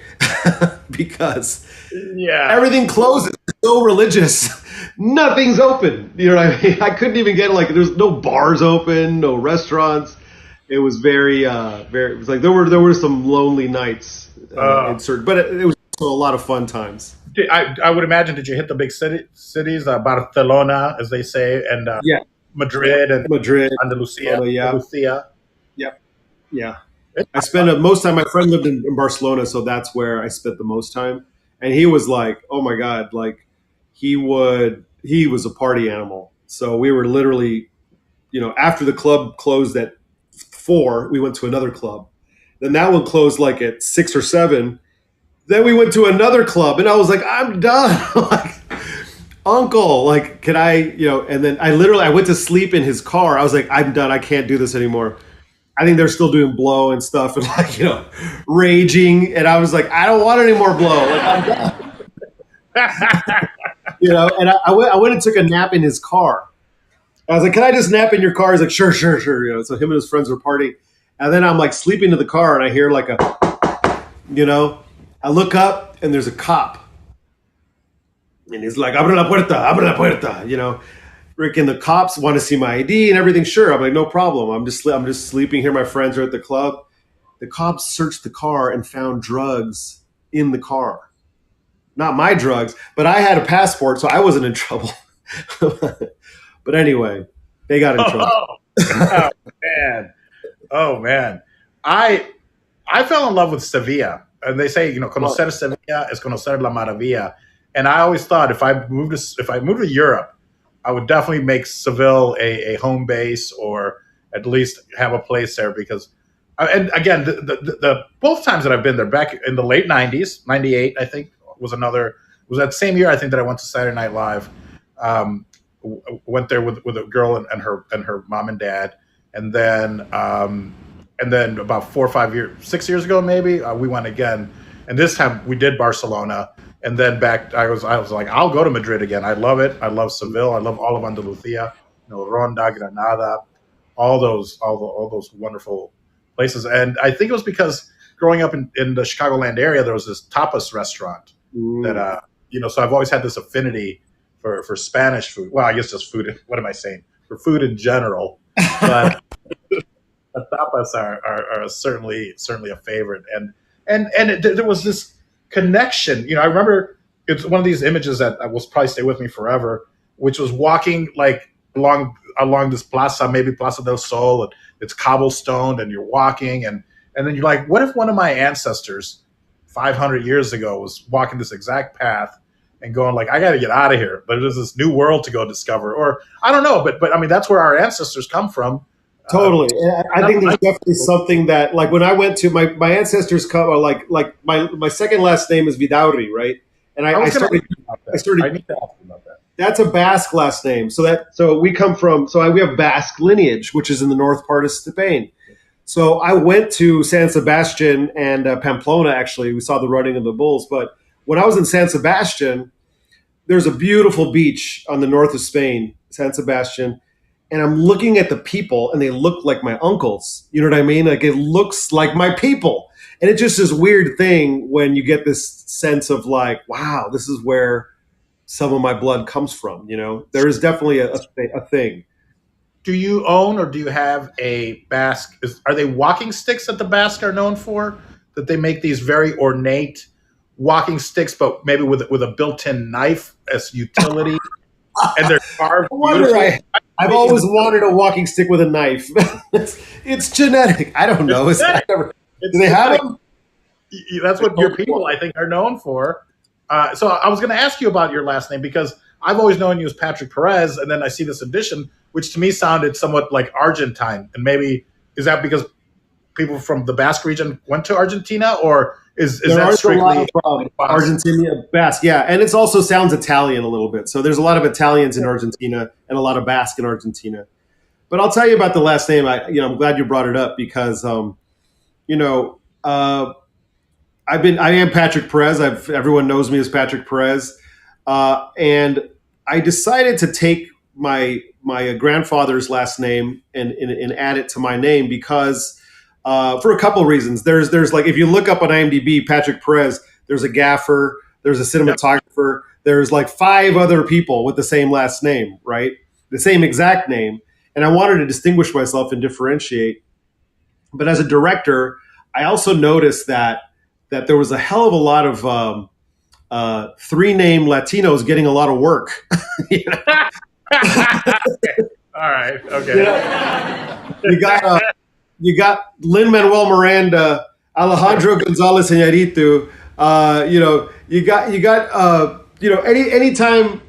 because everything closes. It's so religious. Nothing's open. You know what I mean? I couldn't even get there's no bars open, no restaurants. It was very it was like there were some lonely nights in certain, but it was also a lot of fun times. I would imagine. Did you hit the big cities, Barcelona, as they say, and Madrid and Andalusia? Yeah. I spent most time. My friend lived in Barcelona, so that's where I spent the most time. And he was like, "Oh my god!" Like he was a party animal. So we were literally, after the club closed at 4, we went to another club. Then that one closed like at 6 or 7. Then we went to another club, and I was like, "I'm done." Like, uncle, like, can I? And then I went to sleep in his car. I was like, "I'm done. I can't do this anymore." I think they're still doing blow and stuff and raging. And I was like, I don't want any more blow. Like, I'm done. And I went and took a nap in his car. I was like, can I just nap in your car? He's like, sure. So him and his friends were partying. And then I'm like sleeping in the car and I hear like I look up and there's a cop. And he's like, abre la puerta, Rick, and the cops want to see my ID and everything. Sure. I'm like, no problem. I'm just sleeping here. My friends are at the club. The cops searched the car and found drugs in the car. Not my drugs, but I had a passport, so I wasn't in trouble. But anyway, they got in trouble. Oh man. I fell in love with Sevilla. And they say, conocer Sevilla es conocer la maravilla. And I always thought if I moved to Europe, I would definitely make Seville a home base, or at least have a place there. Because, and again, the both times that I've been there, back in the late '90s, '98, I think was that same year I think that I went to Saturday Night Live. Went there with a girl and her mom and dad, and then about 4 or 5 years, 6 years ago maybe, we went again, and this time we did Barcelona. And then back, I was like, I'll go to Madrid again. I love it. I love Seville. I love all of Andalusia, Ronda, Granada, all those wonderful places. And I think it was because growing up in the Chicagoland area, there was this tapas restaurant that, so I've always had this affinity for Spanish food. Well, I guess just food. What am I saying? For food in general. But the tapas are certainly a favorite. And there was this connection. I remember it's one of these images that will probably stay with me forever, which was walking like along this plaza, maybe Plaza del Sol, and it's cobblestoned, and you're walking, and then you're like, what if one of my ancestors 500 years ago was walking this exact path and going like, I got to get out of here. But there's this new world to go discover, or I don't know, but I mean, that's where our ancestors come from. Totally. I think there's definitely something that, like, when I went to my ancestors come, like my second last name is Vidauri, right? And I started. I need to ask you about that. That's a Basque last name. So we come from. We have Basque lineage, which is in the north part of Spain. So I went to San Sebastian and Pamplona. Actually, we saw the running of the bulls. But when I was in San Sebastian, there's a beautiful beach on the north of Spain, San Sebastian. And I'm looking at the people, and they look like my uncles. You know what I mean? Like, it looks like my people. And it's just this weird thing when you get this sense of like, wow, this is where some of my blood comes from. There is definitely a thing. Do you own, or do you have a Basque? Are they walking sticks that the Basque are known for? That they make these very ornate walking sticks, but maybe with a built-in knife as utility, and they're carved. I've always wanted a walking stick with a knife. It's genetic. I don't know. Do they have them? That's what your people, I think, are known for. So I was going to ask you about your last name, because I've always known you as Patrick Perez, and then I see this edition, which to me sounded somewhat like Argentine. And maybe is that because people from the Basque region went to Argentina, or is that strictly Argentina Basque? Yeah, and it also sounds Italian a little bit. So there's a lot of Italians in Argentina and a lot of Basque in Argentina. But I'll tell you about the last name. I'm glad you brought it up because I am Patrick Perez. Everyone knows me as Patrick Perez, and I decided to take my grandfather's last name and add it to my name because for a couple of reasons. There's like, if you look up on IMDb, Patrick Perez, there's a gaffer, there's a cinematographer, there's like 5 other people with the same last name, right? The same exact name. And I wanted to distinguish myself and differentiate. But as a director, I also noticed that there was a hell of a lot of 3-name Latinos getting a lot of work. All right. Okay. You got Lin-Manuel Miranda, Alejandro Gonzalez Iñárritu. Anytime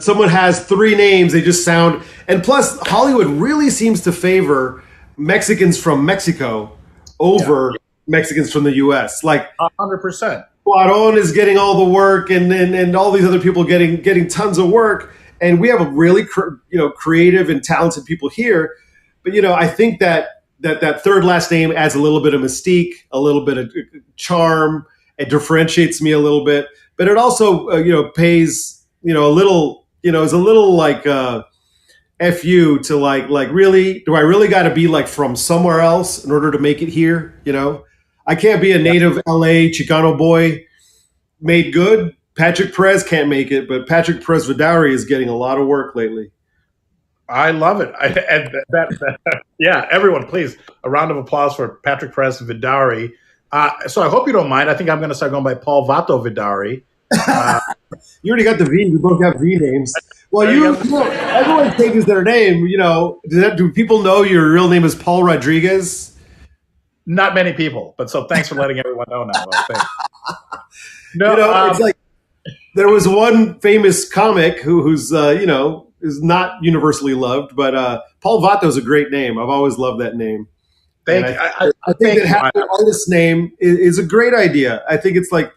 someone has 3 names, they just sound. And plus, Hollywood really seems to favor Mexicans from Mexico over Mexicans from the U.S. Like 100%. Cuarón is getting all the work, and all these other people getting tons of work, and we have a really creative and talented people here. But I think that third last name adds a little bit of mystique, a little bit of charm. It differentiates me a little bit, but it also pays a little is a little like fu to like really, do I really got to be like from somewhere else in order to make it here? I can't be a native LA Chicano boy made good. Patrick Perez can't make it, but Patrick Perez Vidauri is getting a lot of work lately. I love it. Yeah, everyone, please, a round of applause for Patrick Perez Vidauri. So I hope you don't mind. I think I'm going to start going by Paul Vato Vidauri. You already got the V. We both have V names. Well, everyone changes their name. Do people know your real name is Paul Rodriguez? Not many people, but so thanks for letting everyone know now. It's like there was one famous comic who's is not universally loved, but Paul Vato is a great name. I've always loved that name. Thank you. I think that having an artist name is a great idea. I think it's like,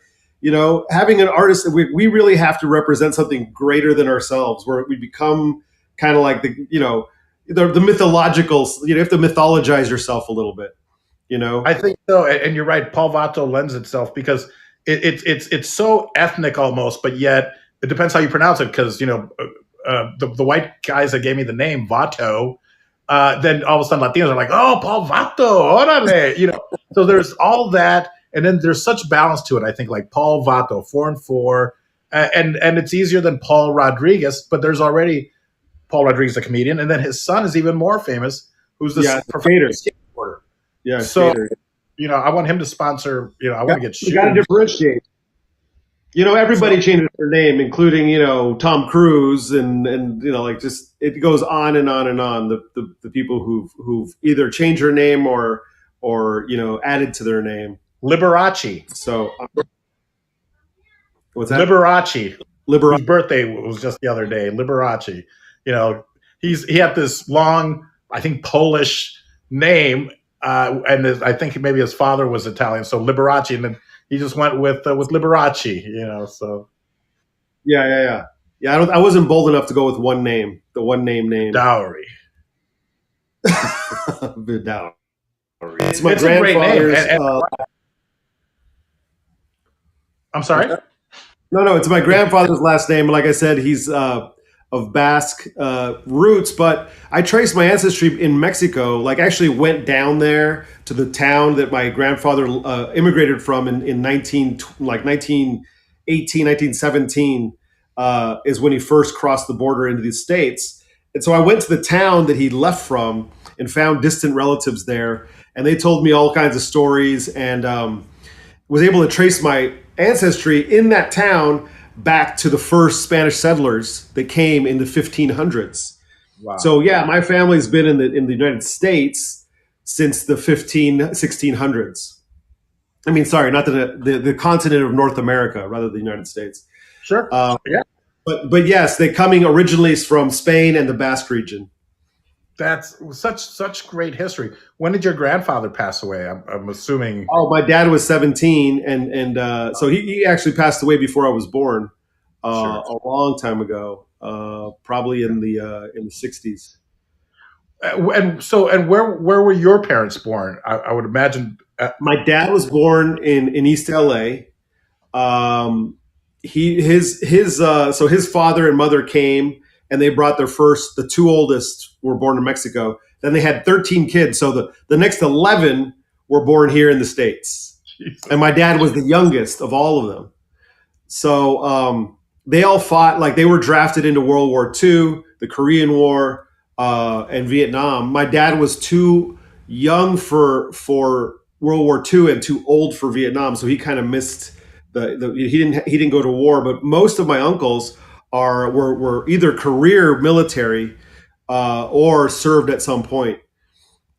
having an artist, we really have to represent something greater than ourselves, where we become kind of like the mythological, you have to mythologize yourself a little bit, I think so. And you're right. Paul Vato lends itself because it's so ethnic almost, but yet it depends how you pronounce it. Because, the white guys that gave me the name Vato, then all of a sudden Latinos are like, oh, Paul Vato, órale, So there's all that, and then there's such balance to it. I think like Paul Vato, 4 and 4, and it's easier than Paul Rodriguez, but there's already Paul Rodriguez, a comedian, and then his son is even more famous, who's the professional skateboarder. Yeah, so skater. I want him to sponsor. I want to get. You got to differentiate. Everybody changes their name, including Tom Cruise, and like just it goes on and on and on. The people who've either changed their name or added to their name. Liberace. So what's that? Liberace. His birthday was just the other day. Liberace. He had this long, I think, Polish name, and I think maybe his father was Italian, so Liberace, and then he just went with Liberace, So yeah. I wasn't bold enough to go with one name, the one name. Vidauri. Vidauri. It's my grandfather's. A great name. I'm sorry. No, it's my grandfather's last name. Like I said, he's of Basque roots, but I traced my ancestry in Mexico. Like, actually went down there to the town that my grandfather immigrated from in 1918, 1917 is when he first crossed the border into the States. And so I went to the town that he left from and found distant relatives there, and they told me all kinds of stories, and was able to trace my ancestry in that town back to the first Spanish settlers that came in the 1500s. Wow. So yeah, my family's been in the United States since the 1600s. Not the continent of North America, rather than the United States. Sure. Yeah. But yes, they coming originally from Spain and the Basque region. That's such great history. When did your grandfather pass away? I'm assuming. Oh, my dad was 17, and so he actually passed away before I was born, Sure. a long time ago, probably in the 60s. And where were your parents born? I would imagine. My dad was born in East LA. So his father and mother came, and they brought the two oldest were born in Mexico. Then they had 13 kids. So the next 11 were born here in the States. Jesus. And my dad was the youngest of all of them. So they all fought, like they were drafted into World War II, the Korean War, and Vietnam. My dad was too young for World War II and too old for Vietnam. So he kind of missed he didn't go to war, but most of my uncles were either career military or served at some point.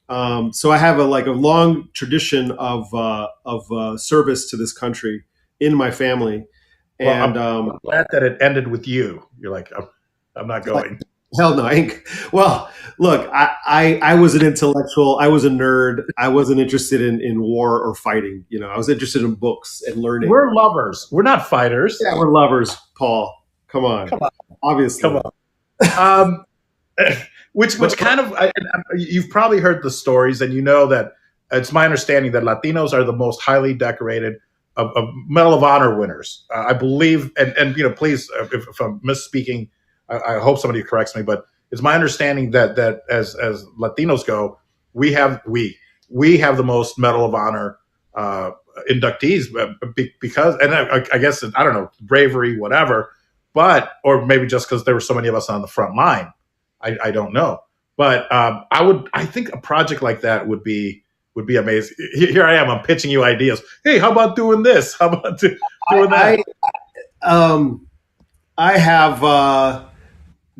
So I have a long tradition of service to this country in my family, and I'm glad that it ended with you. You're like, I'm not going. Hell no, I ain't. Well, look, I was an intellectual. I was a nerd. I wasn't interested in war or fighting. I was interested in books and learning. We're lovers. We're not fighters. Yeah, we're lovers, Paul. Come on. Obviously. Come on. Which kind of, you've probably heard the stories, and you know that it's my understanding that Latinos are the most highly decorated of Medal of Honor winners. I believe, and please, if I'm misspeaking, I hope somebody corrects me, but it's my understanding that as Latinos go, we have the most Medal of Honor inductees because, and I guess, I don't know, bravery, whatever, or maybe just because there were so many of us on the front line. I don't know, but I think a project like that would be amazing. Here I am, I'm pitching you ideas. Hey, how about doing this? How about doing that? I have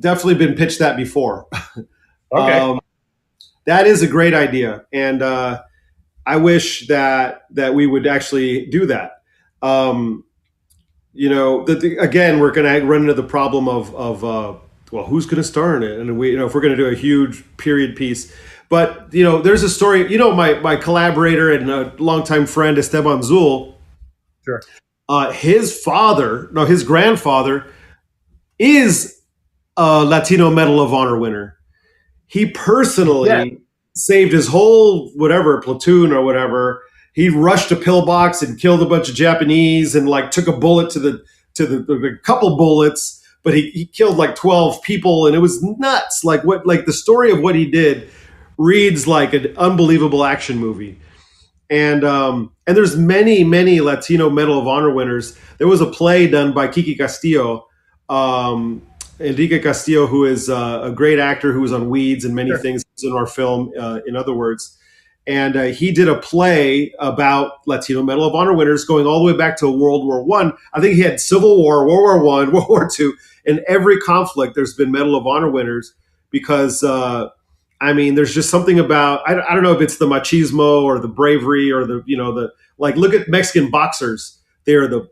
definitely been pitched that before. Okay. That is a great idea, and I wish that we would actually do that. Again, we're going to run into the problem of well, who's going to star in it, and if we're going to do a huge period piece. But there's a story. My collaborator and a longtime friend Esteban Zul. Sure. His grandfather is a Latino Medal of Honor winner. He personally saved his whole platoon or whatever. He rushed a pillbox and killed a bunch of Japanese and took a bullet to the couple bullets, but he killed 12 people, and it was nuts. The story of what he did reads like an unbelievable action movie. And there's many Latino Medal of Honor winners. There was a play done by Kiki Castillo, Enrique Castillo, who is a great actor who was on Weeds and many things in our film, in other words. And he did a play about Latino Medal of Honor winners going all the way back to World War I. I think he had Civil War, World War I, World War II. In every conflict, there's been Medal of Honor winners because, there's just something about, I don't know if it's the machismo or the bravery or look at Mexican boxers. They're the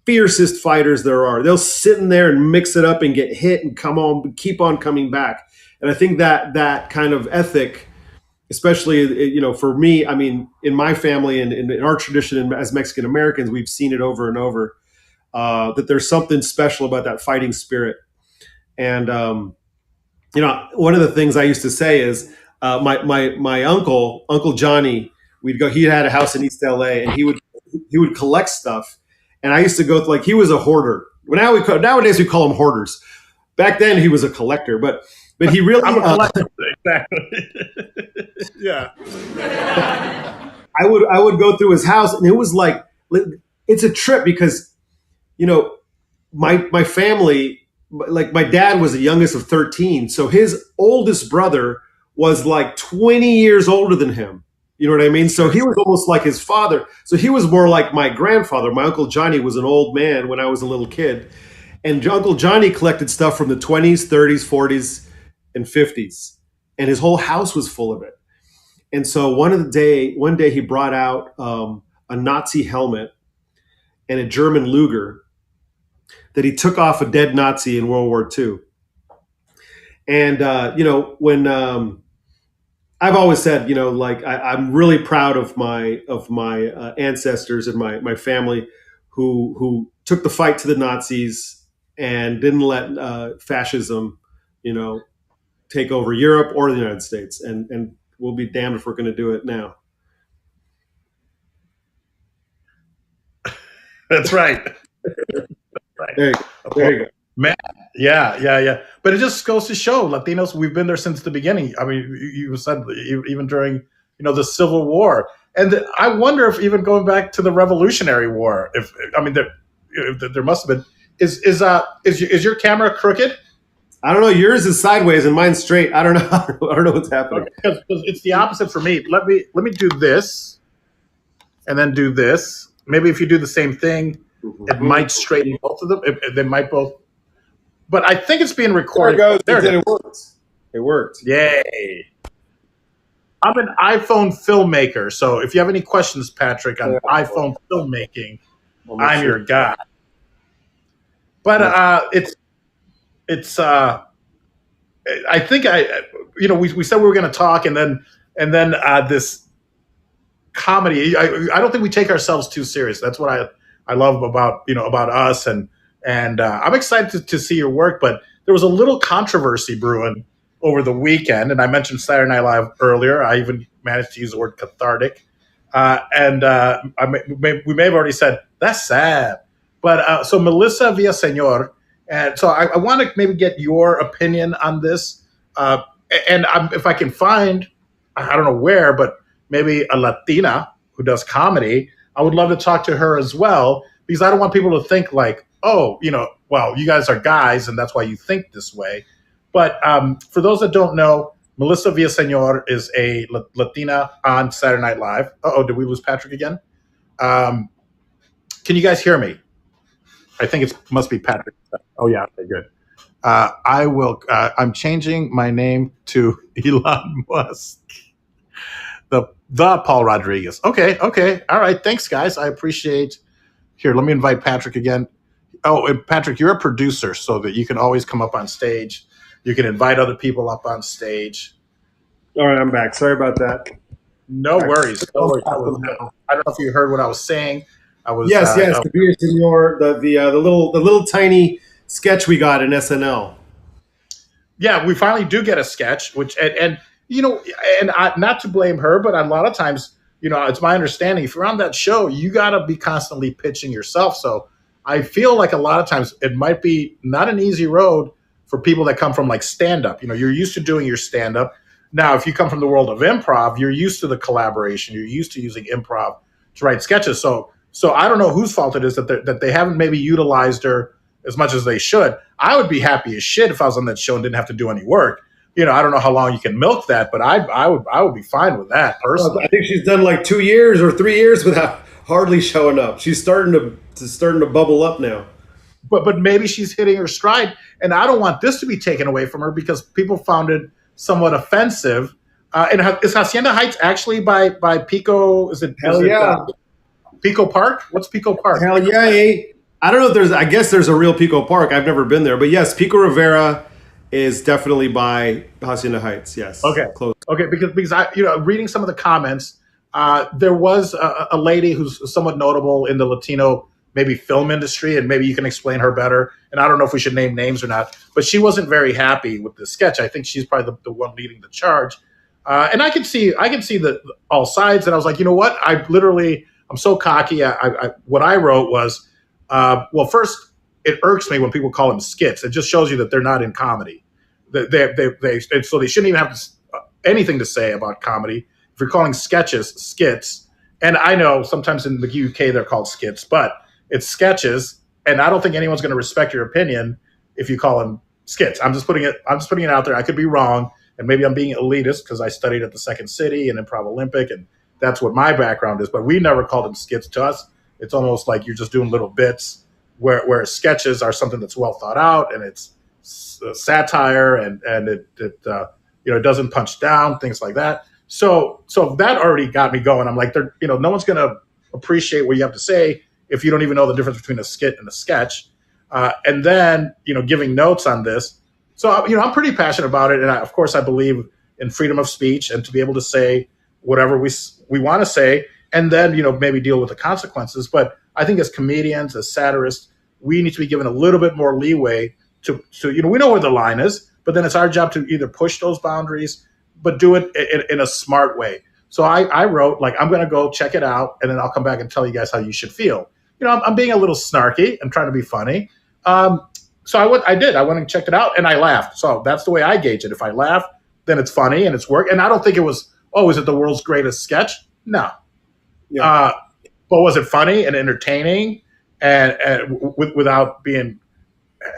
fiercest fighters there are. They'll sit in there and mix it up and get hit and keep on coming back. And I think that kind of ethic, especially, for me, in my family and in our tradition as Mexican Americans, we've seen it over and over, that there's something special about that fighting spirit. And, one of the things I used to say is my Uncle Johnny, he had a house in East LA, and he would collect stuff. And I used to go he was a hoarder. Nowadays we call them hoarders. Back then he was a collector, but he really. I'm a collector. Exactly. Yeah. I would go through his house, and it was it's a trip because, my family, my dad was the youngest of 13, so his oldest brother was 20 years older than him. You know what I mean? So he was almost like his father. So he was more like my grandfather. My Uncle Johnny was an old man when I was a little kid. And Uncle Johnny collected stuff from the 20s, 30s, 40s, and 50s. And his whole house was full of it. And so one day he brought out a Nazi helmet and a German Luger that he took off a dead Nazi in World War II. And when I've always said, like I'm really proud of my ancestors and my family who took the fight to the Nazis and didn't let fascism, take over Europe or the United States. And we'll be damned if we're going to do it now. That's right. Right. There you go. Man, yeah. But it just goes to show Latinos, we've been there since the beginning. I mean, you said even during, the Civil War. And I wonder if even going back to the Revolutionary War, if there must have been, is your camera crooked? I don't know. Yours is sideways and mine's straight. I don't know. I don't know what's happening. Because it's the opposite for me. Let me do this and then do this. Maybe if you do the same thing, it might straighten both of them. They might both. But I think it's being recorded. There it goes. It works. It worked. Yay. I'm an iPhone filmmaker. So if you have any questions, Patrick, on iPhone filmmaking, I'm your guy. But I think we said we were going to talk, and then this comedy. I don't think we take ourselves too serious. That's what I love about us, and I'm excited to see your work. But there was a little controversy brewing over the weekend, and I mentioned Saturday Night Live earlier. I even managed to use the word cathartic, we may have already said that's sad. But so Melissa Villaseñor, and so I want to maybe get your opinion on this, and if I can find, I don't know where, but maybe a Latina who does comedy, I would love to talk to her as well, because I don't want people to think like, oh, well, you guys are guys and that's why you think this way. But for those that don't know, Melissa Villaseñor is a Latina on Saturday Night Live. Did we lose Patrick again? Can you guys hear me? I think it must be Patrick. Oh, yeah. Okay, good. I'm changing my name to Elon Musk. The Paul Rodriguez. Okay. All right. Thanks, guys. I appreciate. Here, let me invite Patrick again. Oh, and Patrick, you're a producer, so that you can always come up on stage. You can invite other people up on stage. All right, I'm back. Sorry about that. No worries. I don't know if you heard what I was saying. Yes. The Villasenor, the little tiny sketch we got in SNL. Yeah, we finally do get a sketch, and not to blame her, but a lot of times, it's my understanding, if you're on that show, you got to be constantly pitching yourself. So I feel like a lot of times it might be not an easy road for people that come from like stand-up. You're used to doing your stand-up. Now, if you come from the world of improv, you're used to the collaboration. You're used to using improv to write sketches. So I don't know whose fault it is that they haven't maybe utilized her as much as they should. I would be happy as shit if I was on that show and didn't have to do any work. I don't know how long you can milk that, but I would be fine with that personally. I think she's done like 2 years or 3 years without hardly showing up. She's starting to bubble up now. But maybe she's hitting her stride, and I don't want this to be taken away from her because people found it somewhat offensive. And is Hacienda Heights actually by Pico? Hell yeah. Pico Park? What's Pico Park? Hell yeah. I don't know if I guess there's a real Pico Park. I've never been there. But yes, Pico Rivera is definitely by Hacienda Heights. Yes. Okay. Close. Okay. Because I, reading some of the comments, there was a lady who's somewhat notable in the Latino maybe film industry, and maybe you can explain her better. And I don't know if we should name names or not, but she wasn't very happy with the sketch. I think she's probably the one leading the charge. And I can see the all sides. And I was like, you know what? I'm so cocky. What I wrote was, well, first, it irks me when people call them skits. It just shows you that they're not in comedy. So they shouldn't even have anything to say about comedy. If you're calling sketches skits, and I know sometimes in the UK they're called skits, but it's sketches, and I don't think anyone's going to respect your opinion if you call them skits. I'm just putting it out there. I could be wrong, and maybe I'm being elitist because I studied at the Second City and Improv Olympic, and that's what my background is. But we never called them skits to us. It's almost like you're just doing little bits, where sketches are something that's well thought out, and it's satire, and it doesn't punch down, things like that. So that already got me going. I'm like, no one's going to appreciate what you have to say if you don't even know the difference between a skit and a sketch. and then, giving notes on this. So, I'm pretty passionate about it. And of course, I believe in freedom of speech and to be able to say whatever we want to say, and then, maybe deal with the consequences. But I think as comedians, as satirists, we need to be given a little bit more leeway to we know where the line is, but then it's our job to either push those boundaries, but do it in a smart way. So I wrote, like, I'm going to go check it out, and then I'll come back and tell you guys how you should feel. I'm being a little snarky. I'm trying to be funny. So I did. I went and checked it out, and I laughed. So that's the way I gauge it. If I laugh, then it's funny and it's work. And I don't think it was, is it the world's greatest sketch? No. Yeah. But was it funny and entertaining and without being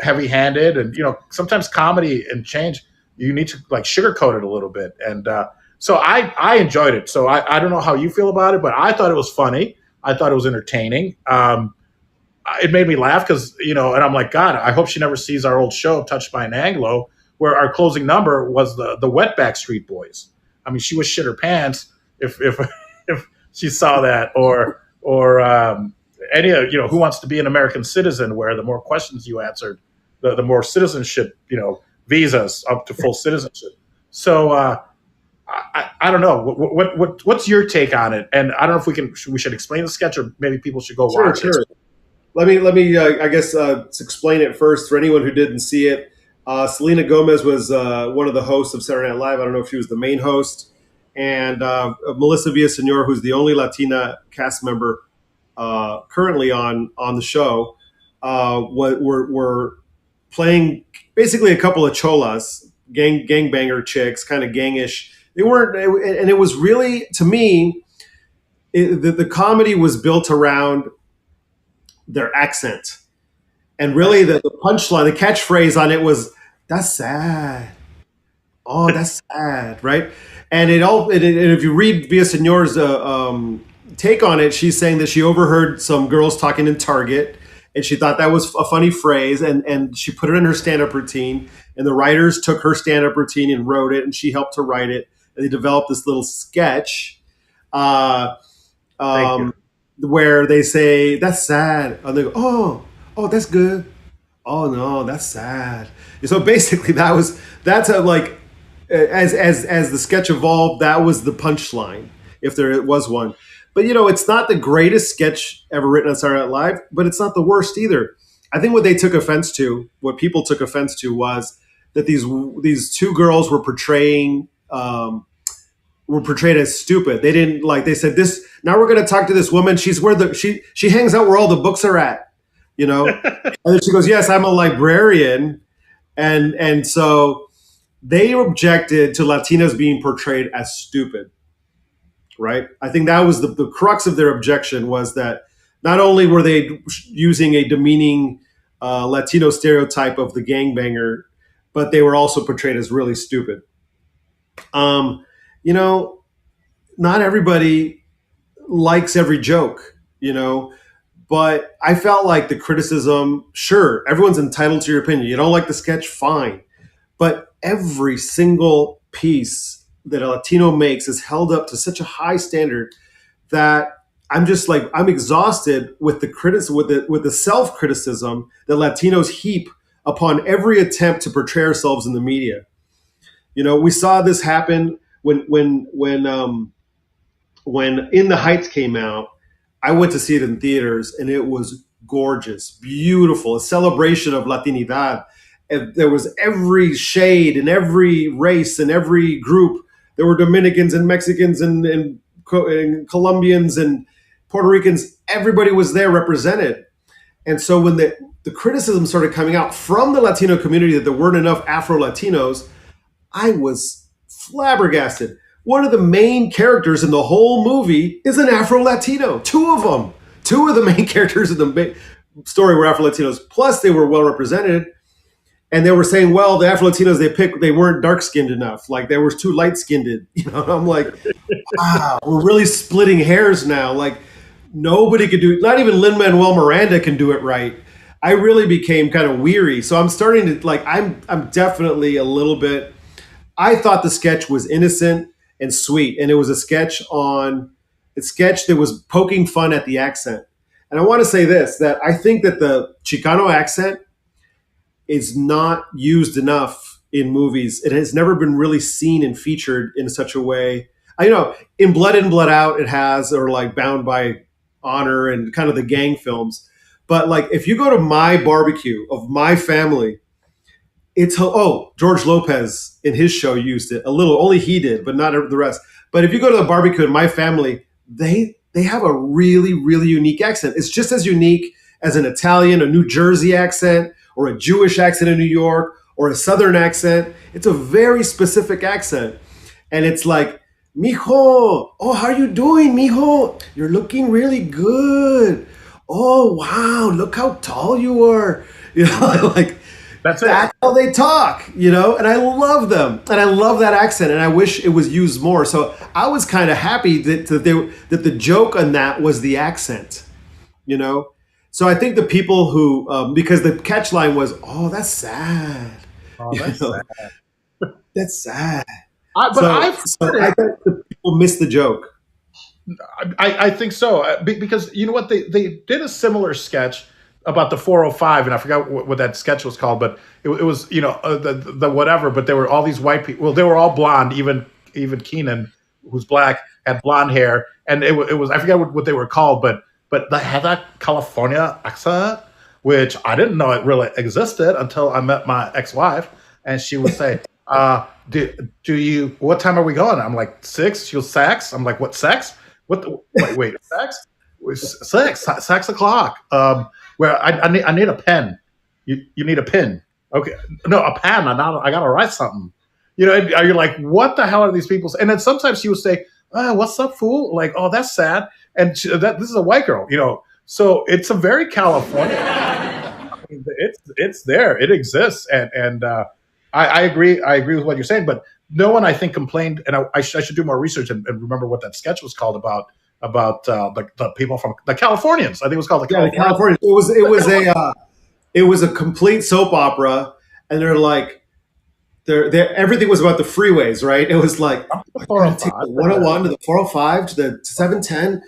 heavy-handed? And, sometimes comedy and change, you need to, like, sugarcoat it a little bit. And so I enjoyed it. So I don't know how you feel about it, but I thought it was funny. I thought it was entertaining. It made me laugh because, and I'm like, God, I hope she never sees our old show, Touched by an Anglo, where our closing number was the Wetback Street Boys. I mean, she would shit her pants if she saw that, or any of, Who Wants to Be an American Citizen, where the more questions you answered, the more citizenship, visas up to full citizenship. So I don't know. What's your take on it? And I don't know if we should explain the sketch, or maybe people should go watch it. Let me I guess explain it first for anyone who didn't see it. Selena Gomez was one of the hosts of Saturday Night Live. I don't know if she was the main host. And Melissa Villaseñor, who's the only Latina cast member currently on the show, were playing basically a couple of cholas, gangbanger chicks, kind of gangish. They weren't, and it was really, to me, the comedy was built around their accent. And really the punchline, the catchphrase on it was, "That's sad. Oh, that's sad," right? And and if you read Villaseñor's take on it, she's saying that she overheard some girls talking in Target, and she thought that was a funny phrase, and she put it in her stand-up routine, and the writers took her stand-up routine and wrote it, and she helped to write it, and they developed this little sketch where they say, "That's sad," and they go, oh, that's good. Oh no, that's sad. So basically, that's how, like, as the sketch evolved, that was the punchline, if there was one. But it's not the greatest sketch ever written on Saturday Night Live, but it's not the worst either. I think what people took offense to, was that these two girls were portrayed as stupid. They didn't like. They said this. Now we're going to talk to this woman. She's where she hangs out where all the books are at. And then she goes, "Yes, I'm a librarian," and so they objected to Latinas being portrayed as stupid, right? I think that was the crux of their objection, was that not only were they using a demeaning Latino stereotype of the gangbanger, but they were also portrayed as really stupid. Not everybody likes every joke, but I felt like the criticism, sure, everyone's entitled to your opinion. You don't like the sketch, fine. But every single piece that a Latino makes is held up to such a high standard that I'm just like, I'm exhausted with the self-criticism that Latinos heap upon every attempt to portray ourselves in the media. We saw this happen when In the Heights came out. I went to see it in theaters, and it was gorgeous, beautiful, a celebration of Latinidad. And there was every shade and every race and every group. There were Dominicans and Mexicans and Colombians and Puerto Ricans. Everybody was there represented. And so when the criticism started coming out from the Latino community that there weren't enough Afro-Latinos, I was flabbergasted. One of the main characters in the whole movie is an Afro-Latino. Two of them. Two of the main characters in the story were Afro-Latinos. Plus, they were well represented. And they were saying, well, the Afro-Latinos they picked, they weren't dark-skinned enough. Like, they were too light-skinned. I'm like, wow, we're really splitting hairs now. Like, nobody could do it. Not even Lin-Manuel Miranda can do it right. I really became kind of weary. So I'm starting to, like, I'm definitely a little bit, I thought the sketch was innocent and sweet. And it was a sketch that was poking fun at the accent. And I want to say this, that I think that the Chicano accent is not used enough in movies. It has never been really seen and featured in such a way. I know in Blood In, Blood Out, it has, or like Bound by Honor and kind of the gang films. But like, if you go to my barbecue of my family, it's, oh, George Lopez in his show used it a little, only he did, but not the rest. But if you go to the barbecue in my family, they have a really, really unique accent. It's just as unique as an Italian, a New Jersey accent, or a Jewish accent in New York, or a Southern accent. It's a very specific accent. And it's like, mijo, oh, how are you doing, mijo? You're looking really good. Oh, wow, look how tall you are. You know, like, that's how they talk, you know, and I love them. And I love that accent, and I wish it was used more. So I was kind of happy that the joke on that was the accent, you know. So I think the people who, because the catch line was, oh, that's sad. Oh, that's sad. That's sad. I think the people missed the joke. I think so, because you know what, they did a similar sketch about the 405, and I forgot what that sketch was called, but it was, you know, the whatever. But there were all these white people. Well, they were all blonde. Even Keenan, who's black, had blonde hair, and it was, I forget what they were called, but they had that California accent, which I didn't know it really existed until I met my ex-wife, and she would say, do you, what time are we going? I'm like, 6. She goes, sex. I'm like, what, sex? Wait, sex? 6 o'clock. Where I need a pen. You need a pen. Okay. No, a pen. I gotta write something. You know, and you're like, what the hell are these people? And then sometimes she would say, what's up, fool? Like, oh, that's sad. And this is a white girl, you know. So it's a very California. It's there. It exists. And I agree. I agree with what you're saying. But no one, I think, complained. And I should do more research and remember what that sketch was called about the people from the Californians. I think it was called the Californians. It was a complete soap opera, and they're like, everything was about the freeways, right? It was like, the 101 to the 405 to the 710.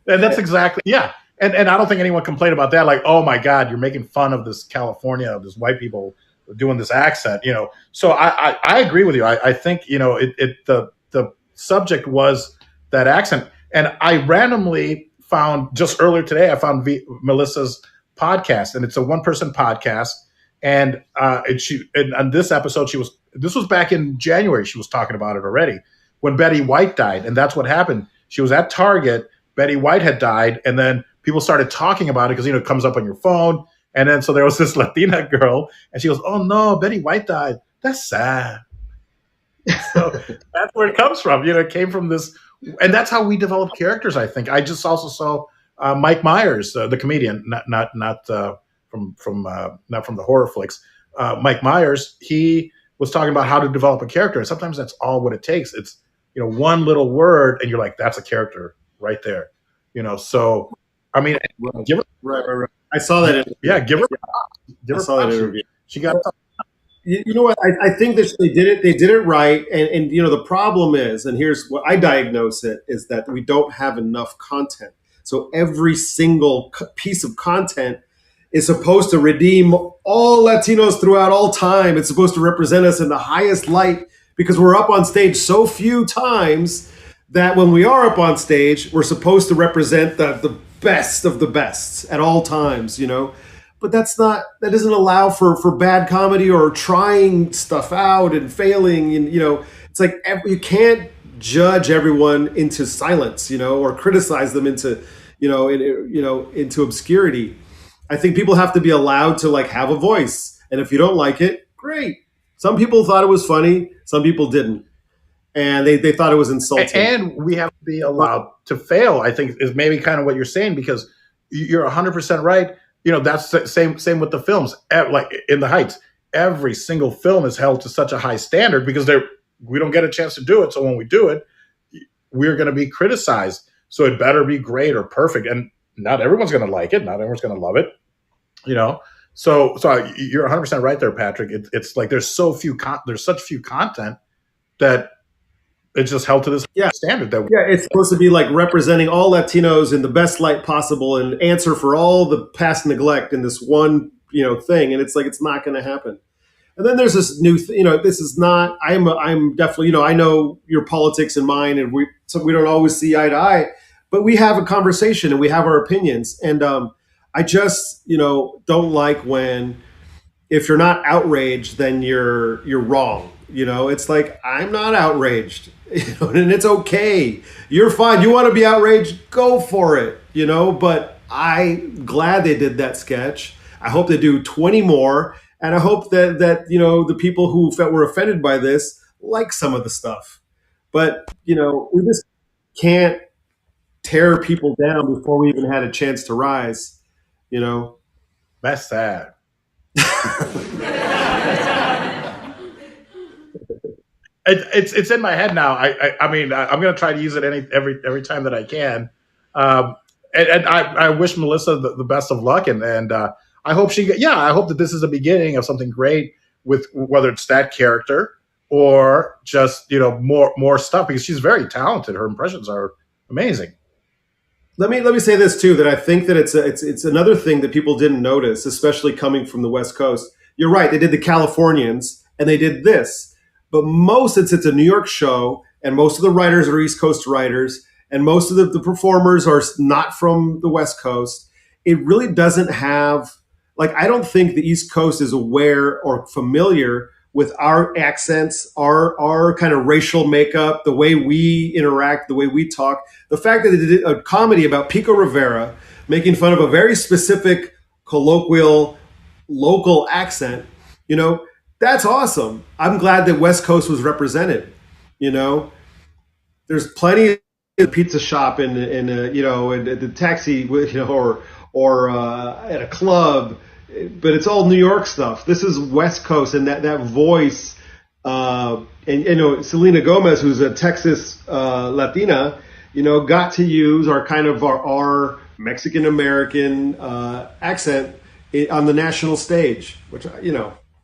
And that's exactly, yeah. And I don't think anyone complained about that. Like, oh my God, you're making fun of this California, of this white people doing this accent, you know. So I agree with you. I think, you know, the subject was that accent. And I randomly found, just earlier today, I found Melissa's podcast, and it's a one-person podcast. And on this episode, this was back in January, she was talking about it already, when Betty White died. And that's what happened. She was at Target, Betty White had died, and then people started talking about it because, you know, it comes up on your phone. And then so there was this Latina girl, and she goes, oh no, Betty White died. That's sad. So that's where it comes from. You know, it came from this, and that's how we develop characters, I think. I just also saw Mike Myers, the comedian, not from the horror flicks. Mike Myers, he was talking about how to develop a character, and sometimes that's all what it takes. It's, you know, one little word, and you're like, that's a character right there. You know, so I mean, right. I saw that. Give her. I saw that interview. She got. You know what? I think that they did it. They did it right. And you know, the problem is, and here's what I diagnose it, is that we don't have enough content. So every single piece of content is supposed to redeem all Latinos throughout all time. It's supposed to represent us in the highest light, because we're up on stage so few times that when we are up on stage, we're supposed to represent the best of the best at all times, you know. But that doesn't allow for bad comedy or trying stuff out and failing. And, you know, it's like you can't judge everyone into silence, you know, or criticize them into, into obscurity. I think people have to be allowed to like have a voice. And if you don't like it, great. Some people thought it was funny. Some people didn't. And they thought it was insulting. And we have to be allowed to fail, I think, is maybe kind of what you're saying, because you're 100% right. You know, that's the same with the films. Like in The Heights, every single film is held to such a high standard because we don't get a chance to do it. So when we do it, we're going to be criticized. So it better be great or perfect. And not everyone's going to like it. Not everyone's going to love it. You know, so you're 100% right there, Patrick. It's like there's such few content that it's just held to this standard that it's supposed to be like representing all Latinos in the best light possible and answer for all the past neglect in this one, thing. And it's like, it's not going to happen. And then there's this new, this is not, I'm definitely, I know your politics and mine, and we don't always see eye to eye, but we have a conversation and we have our opinions. And I just, don't like when, if you're not outraged, then you're wrong. It's like, I'm not outraged, and it's okay. You're fine. You want to be outraged? Go for it, but I'm glad they did that sketch. I hope they do 20 more. And I hope that the people who were offended by this like some of the stuff. But, we just can't tear people down before we even had a chance to rise, That's sad. It's in my head now. I mean, I'm going to try to use it every time that I can. And I wish Melissa the best of luck, and I hope I hope that this is the beginning of something great with whether it's that character or just more stuff, because she's very talented. Her impressions are amazing. Let me say this too, that I think that it's another thing that people didn't notice, especially coming from the West Coast. You're right, they did the Californians and they did this, but it's a New York show, and most of the writers are East Coast writers, and most of the performers are not from the West Coast. It really doesn't have, I don't think the East Coast is aware or familiar with our accents, our kind of racial makeup, the way we interact, the way we talk. The fact that they did a comedy about Pico Rivera, making fun of a very specific, colloquial, local accent, that's awesome. I'm glad that West Coast was represented. There's plenty of pizza shop in the taxi, or at a club. But it's all New York stuff. This is West Coast, and that voice, and Selena Gomez, who's a Texas Latina, got to use our Mexican American accent on the national stage, which a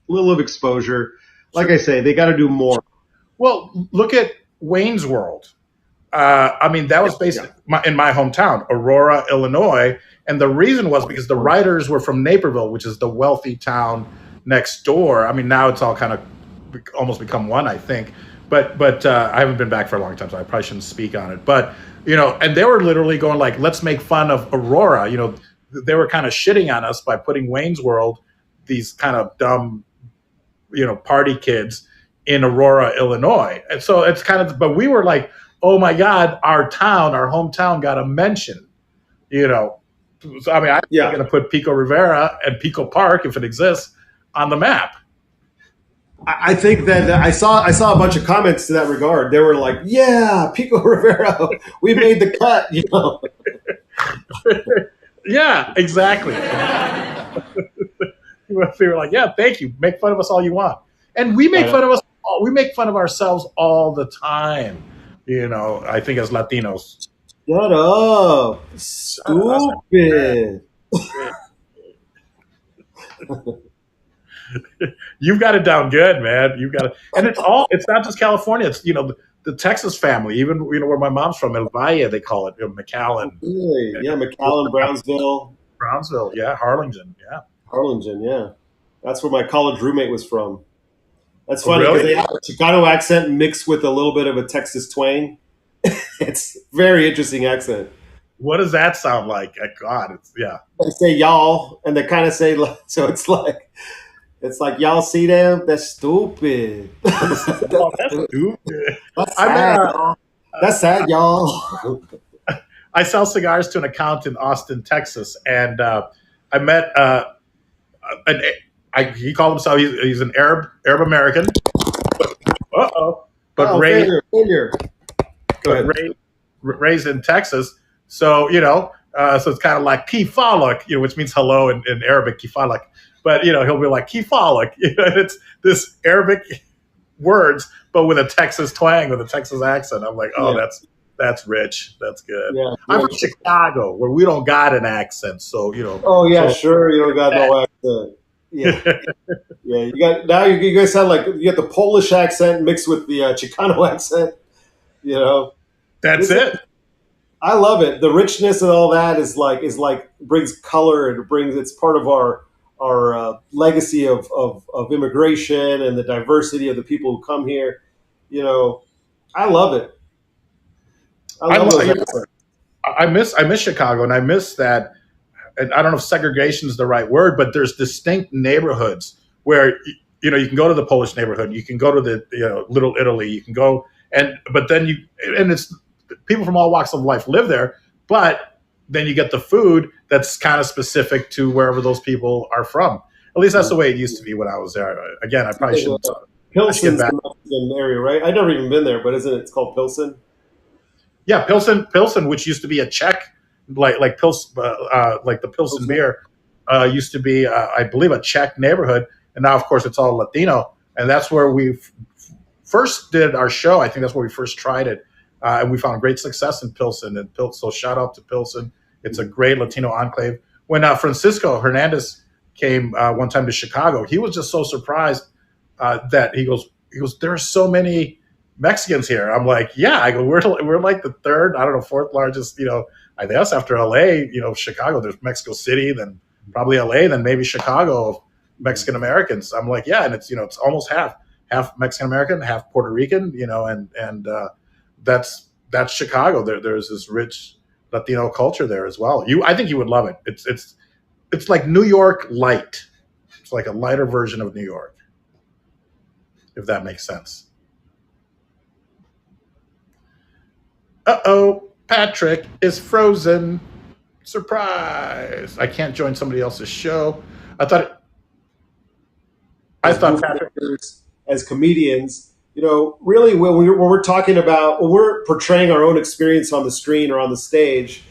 little of exposure. Like I say, they got to do more. Well, look at Wayne's World. That was based in my hometown, Aurora, Illinois. And the reason was because the writers were from Naperville, which is the wealthy town next door. Now it's all kind of almost become one, I think. But I haven't been back for a long time, so I probably shouldn't speak on it. But, and they were literally going like, let's make fun of Aurora. They were kind of shitting on us by putting Wayne's World, these kind of dumb, party kids, in Aurora, Illinois. And so it's kind of, but we were like, oh my God, our hometown got a mention, So, I'm going to put Pico Rivera and Pico Park, if it exists, on the map. I think that I saw a bunch of comments to that regard. They were like, yeah, Pico Rivera, we made the cut, Yeah, exactly. They were like, yeah, thank you. Make fun of us all you want. And we make fun of ourselves all the time, I think, as Latinos. Shut up. Stupid. You've got it down good, man. You've got it. And it's not just California. It's, the Texas family, even, where my mom's from, El Valle, they call it, McAllen. Really? Yeah, McAllen, Brownsville. Yeah. Harlingen, yeah. Harlingen, yeah. That's where my college roommate was from. That's funny because they have a Chicano accent mixed with a little bit of a Texas twang. It's very interesting accent. What does that sound like? God, They say y'all, and they kind of say, so it's like y'all see them? That's stupid. That's stupid. That's sad, y'all. That's sad, y'all. I sell cigars to an account in Austin, Texas, and I met he called himself, he's an Arab American. But raised. Go ahead. Raised in Texas, so so it's kind of like kifalak, which means hello in Arabic, kifalak. But he'll be like kifalak. It's this Arabic words, but with a Texas twang, with a Texas accent. I'm like, that's rich. That's good. Yeah, I'm from Chicago, where we don't got an accent, so Oh yeah, sure, you don't got no accent. Yeah, yeah. You guys sound like you got the Polish accent mixed with the Chicano accent. You know, That's it. I love it. The richness and all that is like brings color, and it's part of our legacy of immigration and the diversity of the people who come here. You know, I love it. I love those episodes. I miss Chicago, and I miss that. And I don't know if segregation is the right word, but there's distinct neighborhoods where you can go to the Polish neighborhood, you can go to the Little Italy, you can go but then it's people from all walks of life live there, but then you get the food that's kind of specific to wherever those people are from. At least that's the way it used to be when I was there. Again, I probably shouldn't. Pilsen's the Mexican area, right? I've never even been there, but isn't it's called Pilsen? Yeah, Pilsen, which used to be a Czech, like the Pilsen beer, used to be, I believe, a Czech neighborhood, and now, of course, it's all Latino, and that's where we first did our show. I think that's where we first tried it, and we found great success in Pilsen. And so, shout out to Pilsen. It's a great Latino enclave. When Francisco Hernandez came one time to Chicago, he was just so surprised that he goes, there are so many Mexicans here. I'm like, yeah. I go, we're like the third, I don't know, fourth largest, I guess after LA, Chicago, there's Mexico City, then probably LA, then maybe Chicago of Mexican Americans. I'm like, yeah. And it's, it's almost half Mexican American, half Puerto Rican, and that's Chicago. There's this rich Latino culture there as well. I think you would love it. It's like New York light. It's like a lighter version of New York, if that makes sense. Uh-oh, Patrick is frozen. Surprise. I can't join somebody else's show. I thought Patrick, as comedians, really when we're talking about, when we're portraying our own experience on the screen or on the stage,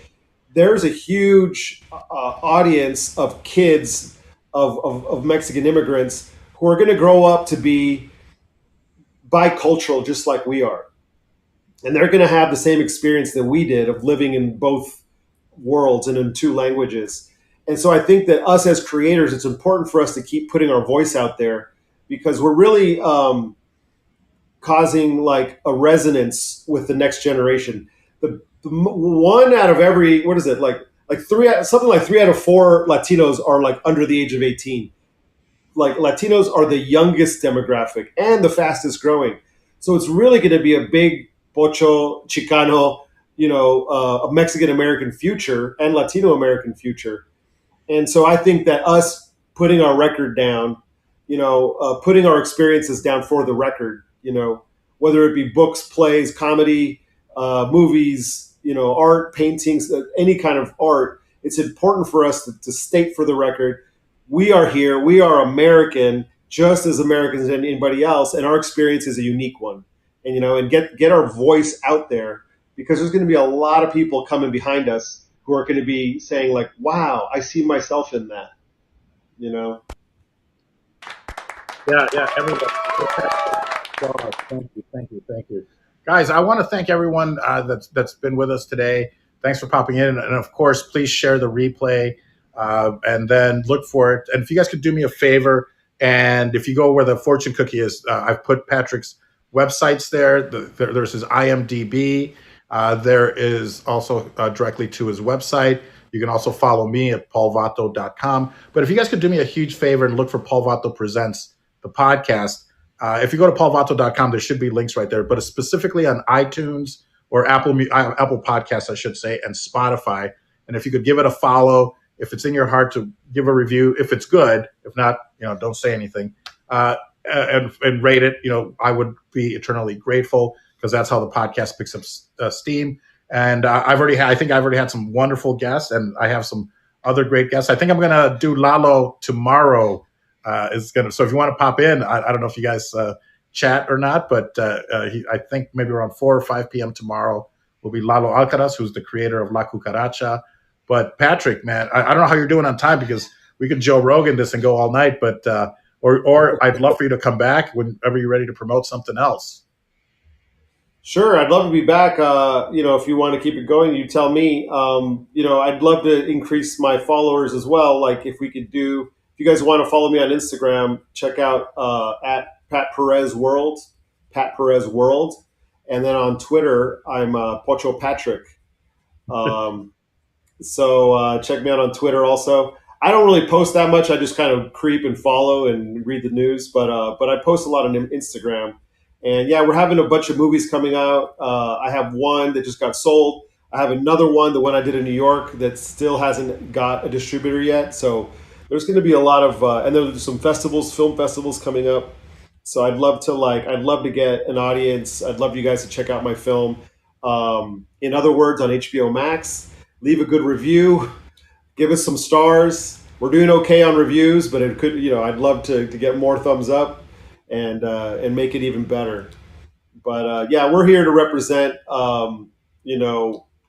there's a huge audience of kids of Mexican immigrants who are going to grow up to be bicultural just like we are. And they're going to have the same experience that we did of living in both worlds and in two languages. And so I think that us as creators, it's important for us to keep putting our voice out there, because we're really causing like a resonance with the next generation. The one out of every, what is it, something like 3 out of 4 Latinos are like under the age of 18. Like Latinos are the youngest demographic and the fastest growing. So it's really going to be a big Pocho, Chicano, a Mexican American future and Latino American future. And so I think that us putting our record down, putting our experiences down for the record, whether it be books, plays, comedy, movies, art, paintings, any kind of art, it's important for us to state for the record, we are here, we are American, just as Americans as anybody else, and our experience is a unique one. And get our voice out there, because there's going to be a lot of people coming behind us who are going to be saying like, wow, I see myself in that, Yeah. Everybody. Thank you. Guys, I want to thank everyone that's been with us today. Thanks for popping in. And of course, please share the replay and then look for it. And if you guys could do me a favor, and if you go where the fortune cookie is, I've put Patrick's websites there. There's his IMDb. There is also directly to his website. You can also follow me at paulvato.com. But if you guys could do me a huge favor and look for Paul Vato Presents, the podcast. If you go to paulvato.com, there should be links right there, but it's specifically on iTunes or Apple Podcasts, I should say, and Spotify. And if you could give it a follow, if it's in your heart to give a review, if it's good, if not, don't say anything, and rate it, I would be eternally grateful, because that's how the podcast picks up steam. And I think I've already had some wonderful guests, and I have some other great guests. I think I'm going to do Lalo tomorrow. So if you want to pop in, I don't know if you guys chat or not, but I think maybe around 4 or 5 p.m. tomorrow will be Lalo Alcaraz, who's the creator of La Cucaracha. But Patrick, man, I don't know how you're doing on time, because we could Joe Rogan this and go all night, but or I'd love for you to come back whenever you're ready to promote something else. Sure, I'd love to be back. If you want to keep it going, you tell me. I'd love to increase my followers as well. Like if you guys want to follow me on Instagram, check out at Pat Perez World, And then on Twitter, I'm Pocho Patrick. So check me out on Twitter also. I don't really post that much. I just kind of creep and follow and read the news, but I post a lot on Instagram. And yeah, we're having a bunch of movies coming out. I have one that just got sold. I have another one, the one I did in New York, that still hasn't got a distributor yet. So there's going to be a lot of, and there's some festivals, film festivals coming up. So I'd love to get an audience. I'd love you guys to check out my film. In other words, on HBO Max. Leave a good review. Give us some stars. We're doing okay on reviews, but it could, I'd love to get more thumbs up and make it even better. But yeah, we're here to represent,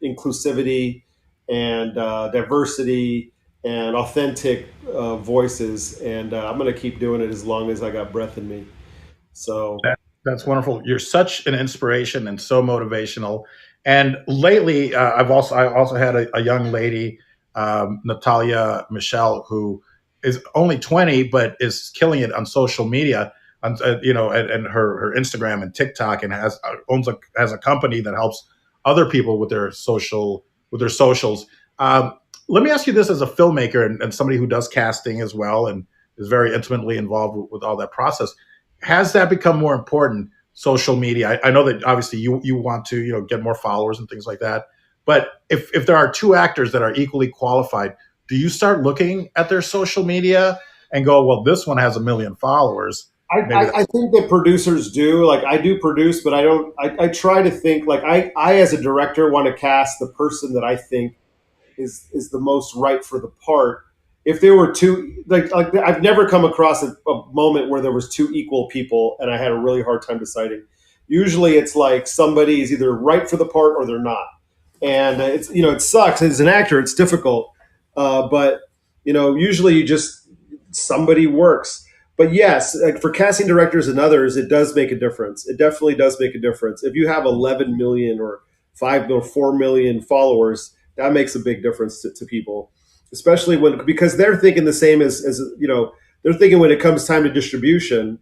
inclusivity and diversity and authentic voices. And I'm going to keep doing it as long as I got breath in me. So That's wonderful. You're such an inspiration and so motivational. And lately, I also had a young lady, Natalia Michelle, who is only 20 but is killing it on social media, and her Instagram and TikTok, and has a company that helps other people with their socials. Let me ask you this, as a filmmaker and somebody who does casting as well and is very intimately involved with all that process. Has that become more important, social media? I know that obviously you want to get more followers and things like that, but if there are two actors that are equally qualified, do you start looking at their social media and go, well, this one has 1 million followers? I think that producers do. Like, I do produce, but I don't. I try to think like I as a director want to cast the person that I think is the most right for the part. If there were two, like I've never come across a moment where there was two equal people and I had a really hard time deciding. Usually it's like somebody is either right for the part or they're not. And it's, it sucks. As an actor, it's difficult. But usually somebody works. But yes, like for casting directors and others, it does make a difference. It definitely does make a difference. If you have 11 million or 5 or 4 million followers, that makes a big difference to people, especially because they're thinking the same as they're thinking when it comes time to distribution,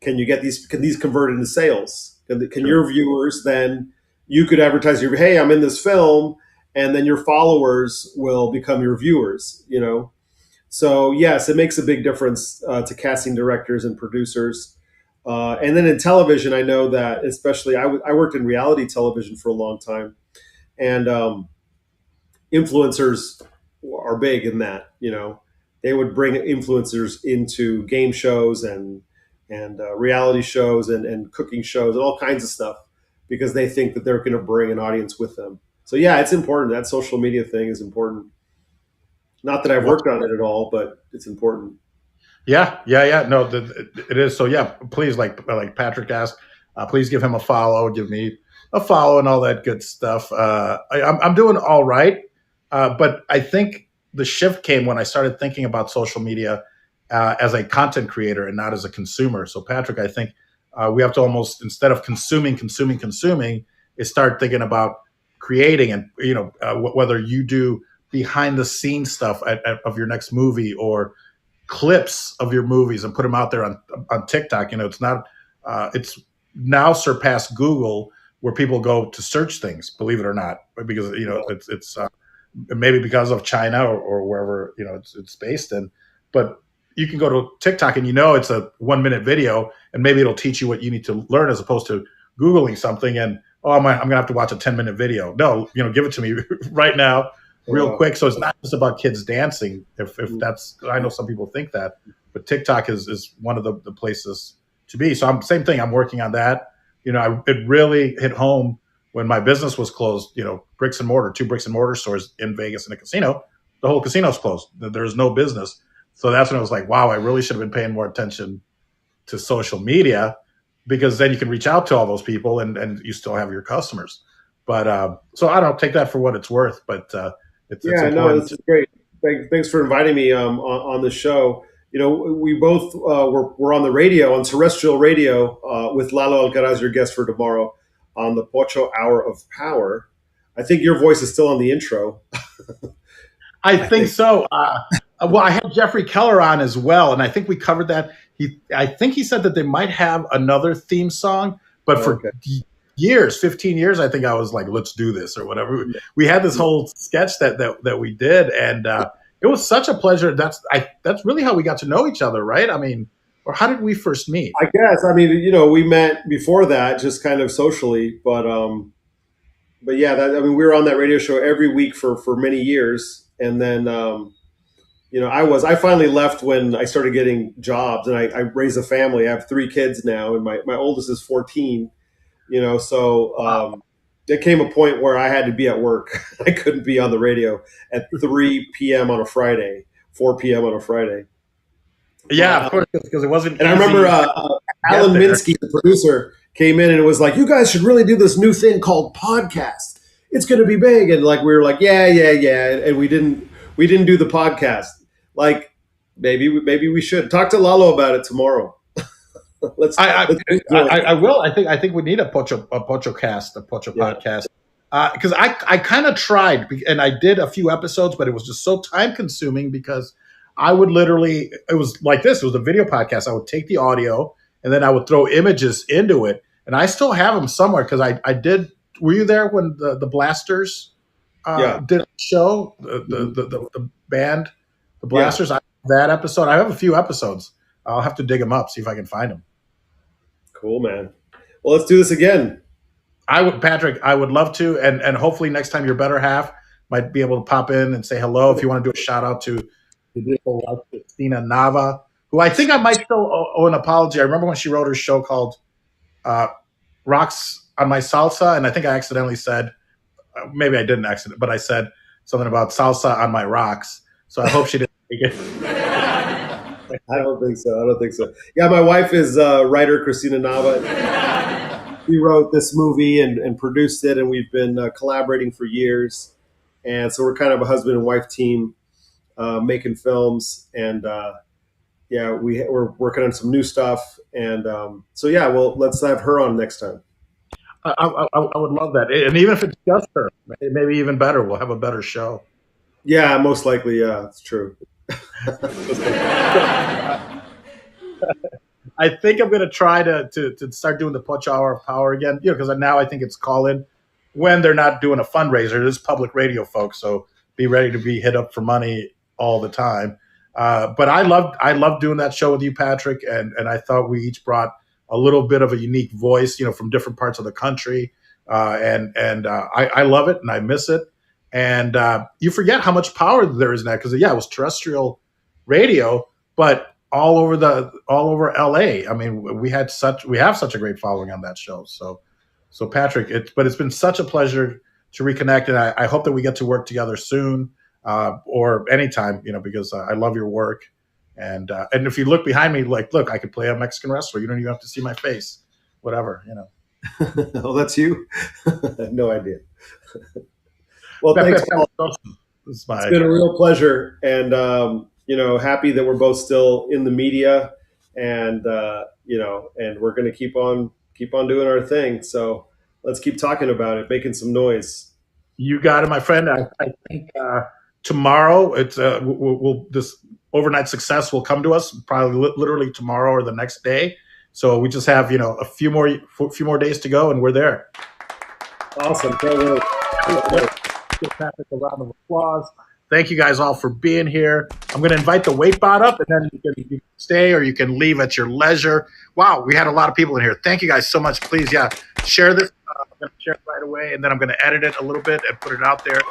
can these convert into sales? Can your viewers, then you could advertise hey, I'm in this film, and then your followers will become your viewers, So yes, it makes a big difference to casting directors and producers. And then in television, I know that especially I worked in reality television for a long time, and influencers are big in that. They would bring influencers into game shows and reality shows and cooking shows and all kinds of stuff because they think that they're going to bring an audience with them. So yeah, it's important. That social media thing is important. Not that I've worked on it at all, but it's important. Yeah. No, it is. So yeah, please, like Patrick asked, please give him a follow. Give me a follow and all that good stuff. I'm doing all right, but I think the shift came when I started thinking about social media as a content creator and not as a consumer. So Patrick, I think we have to almost, instead of consuming, is start thinking about creating, and whether you do behind the scenes stuff of your next movie or clips of your movies and put them out there on TikTok. It's not, it's now surpassed Google, where people go to search things, believe it or not, because, it's maybe because of China or wherever, it's based in, but you can go to TikTok and, it's a 1 minute video and maybe it'll teach you what you need to learn, as opposed to Googling something and, I'm going to have to watch a 10-minute video. No, give it to me right now, real quick. So it's not just about kids dancing. If that's, I know some people think that, but TikTok is one of the places to be. So same thing. I'm working on that. It really hit home when my business was closed. Two bricks and mortar stores in Vegas and a casino. The whole casino's closed. There's no business. So that's when I was like, wow, I really should have been paying more attention to social media, because then you can reach out to all those people and you still have your customers. But so I don't take that for what it's worth, but it's important. This is great. Thanks for inviting me on the show. We both were on the radio, on terrestrial radio, with Lalo Alcaraz, your guest for tomorrow, on the Pocho Hour of Power. I think your voice is still on the intro. I think so. Well, I had Jeffrey Keller on as well, and I think we covered that. I think he said that they might have another theme song, but years, 15 years, I think I was like, let's do this or whatever. We had this whole sketch that we did, and it was such a pleasure. That's really how we got to know each other, right? I mean, or how did we first meet? I guess. I mean, we met before that, just kind of socially, but yeah, we were on that radio show every week for many years, and then I finally left when I started getting jobs, and I raised a family. I have 3 kids now, and my oldest is 14. So there came a point where I had to be at work. I couldn't be on the radio at 3 p.m. on a Friday, 4 p.m. on a Friday. Yeah, of course, because it wasn't. And I remember Alan Minsky, the producer, came in and it was like, "You guys should really do this new thing called podcast. It's going to be big." And like we were like, "Yeah," and we didn't do the podcast. Like maybe we should talk to Lalo about it tomorrow. I will. I think we need a Pocho cast, a Pocho podcast. Because I kind of tried, and I did a few episodes, but it was just so time consuming because I would literally, it was like this. It was a video podcast. I would take the audio and then I would throw images into it. And I still have them somewhere because I did. Were you there when the Blasters did a show? The band, the Blasters. Yeah. That episode. I have a few episodes. I'll have to dig them up, see if I can find them. Cool, man. Well, let's do this again. Patrick, I would love to. And hopefully next time your better half might be able to pop in and say hello. If you want to do a shout out to the beautiful Christina Nava, who I think I might still owe an apology. I remember when she wrote her show called Rocks on My Salsa. And I think I accidentally said, maybe I didn't accident, but I said something about salsa on my rocks. So I hope she didn't take it. I don't think so. Yeah, my wife is writer Christina Nava. She wrote this movie and produced it, and we've been collaborating for years. And so we're kind of a husband and wife team making films. And we're working on some new stuff. And well, let's have her on next time. I would love that. And even if it's just her, maybe even better. We'll have a better show. Yeah, most likely. Yeah, it's true. I think I'm going to try to start doing the Pocho Hour of Power again, because now I think it's call-in when they're not doing a fundraiser. It is public radio, folks, so be ready to be hit up for money all the time. But I loved doing that show with you, Patrick, and I thought we each brought a little bit of a unique voice, from different parts of the country, and I love it and I miss it. And you forget how much power there is in that, because it was terrestrial radio, but all over LA. I mean, we have such a great following on that show. So Patrick, it's been such a pleasure to reconnect, and I hope that we get to work together soon, or anytime, because I love your work. And if you look behind me, look, I could play a Mexican wrestler. You don't even have to see my face, whatever, Oh, that's you? I have no idea. Well, thanks, Paul. It's been a real pleasure, and happy that we're both still in the media, and and we're going to keep on doing our thing. So let's keep talking about it, making some noise. You got it, my friend. I think tomorrow it's this overnight success will come to us probably literally tomorrow or the next day. So we just have a few more days to go, and we're there. Awesome. Give Patrick a round of applause. Thank you guys all for being here. I'm going to invite the wait bot up, and then you can stay or you can leave at your leisure. Wow, we had a lot of people in here. Thank you guys so much. Please, share this. I'm going to share it right away, and then I'm going to edit it a little bit and put it out there.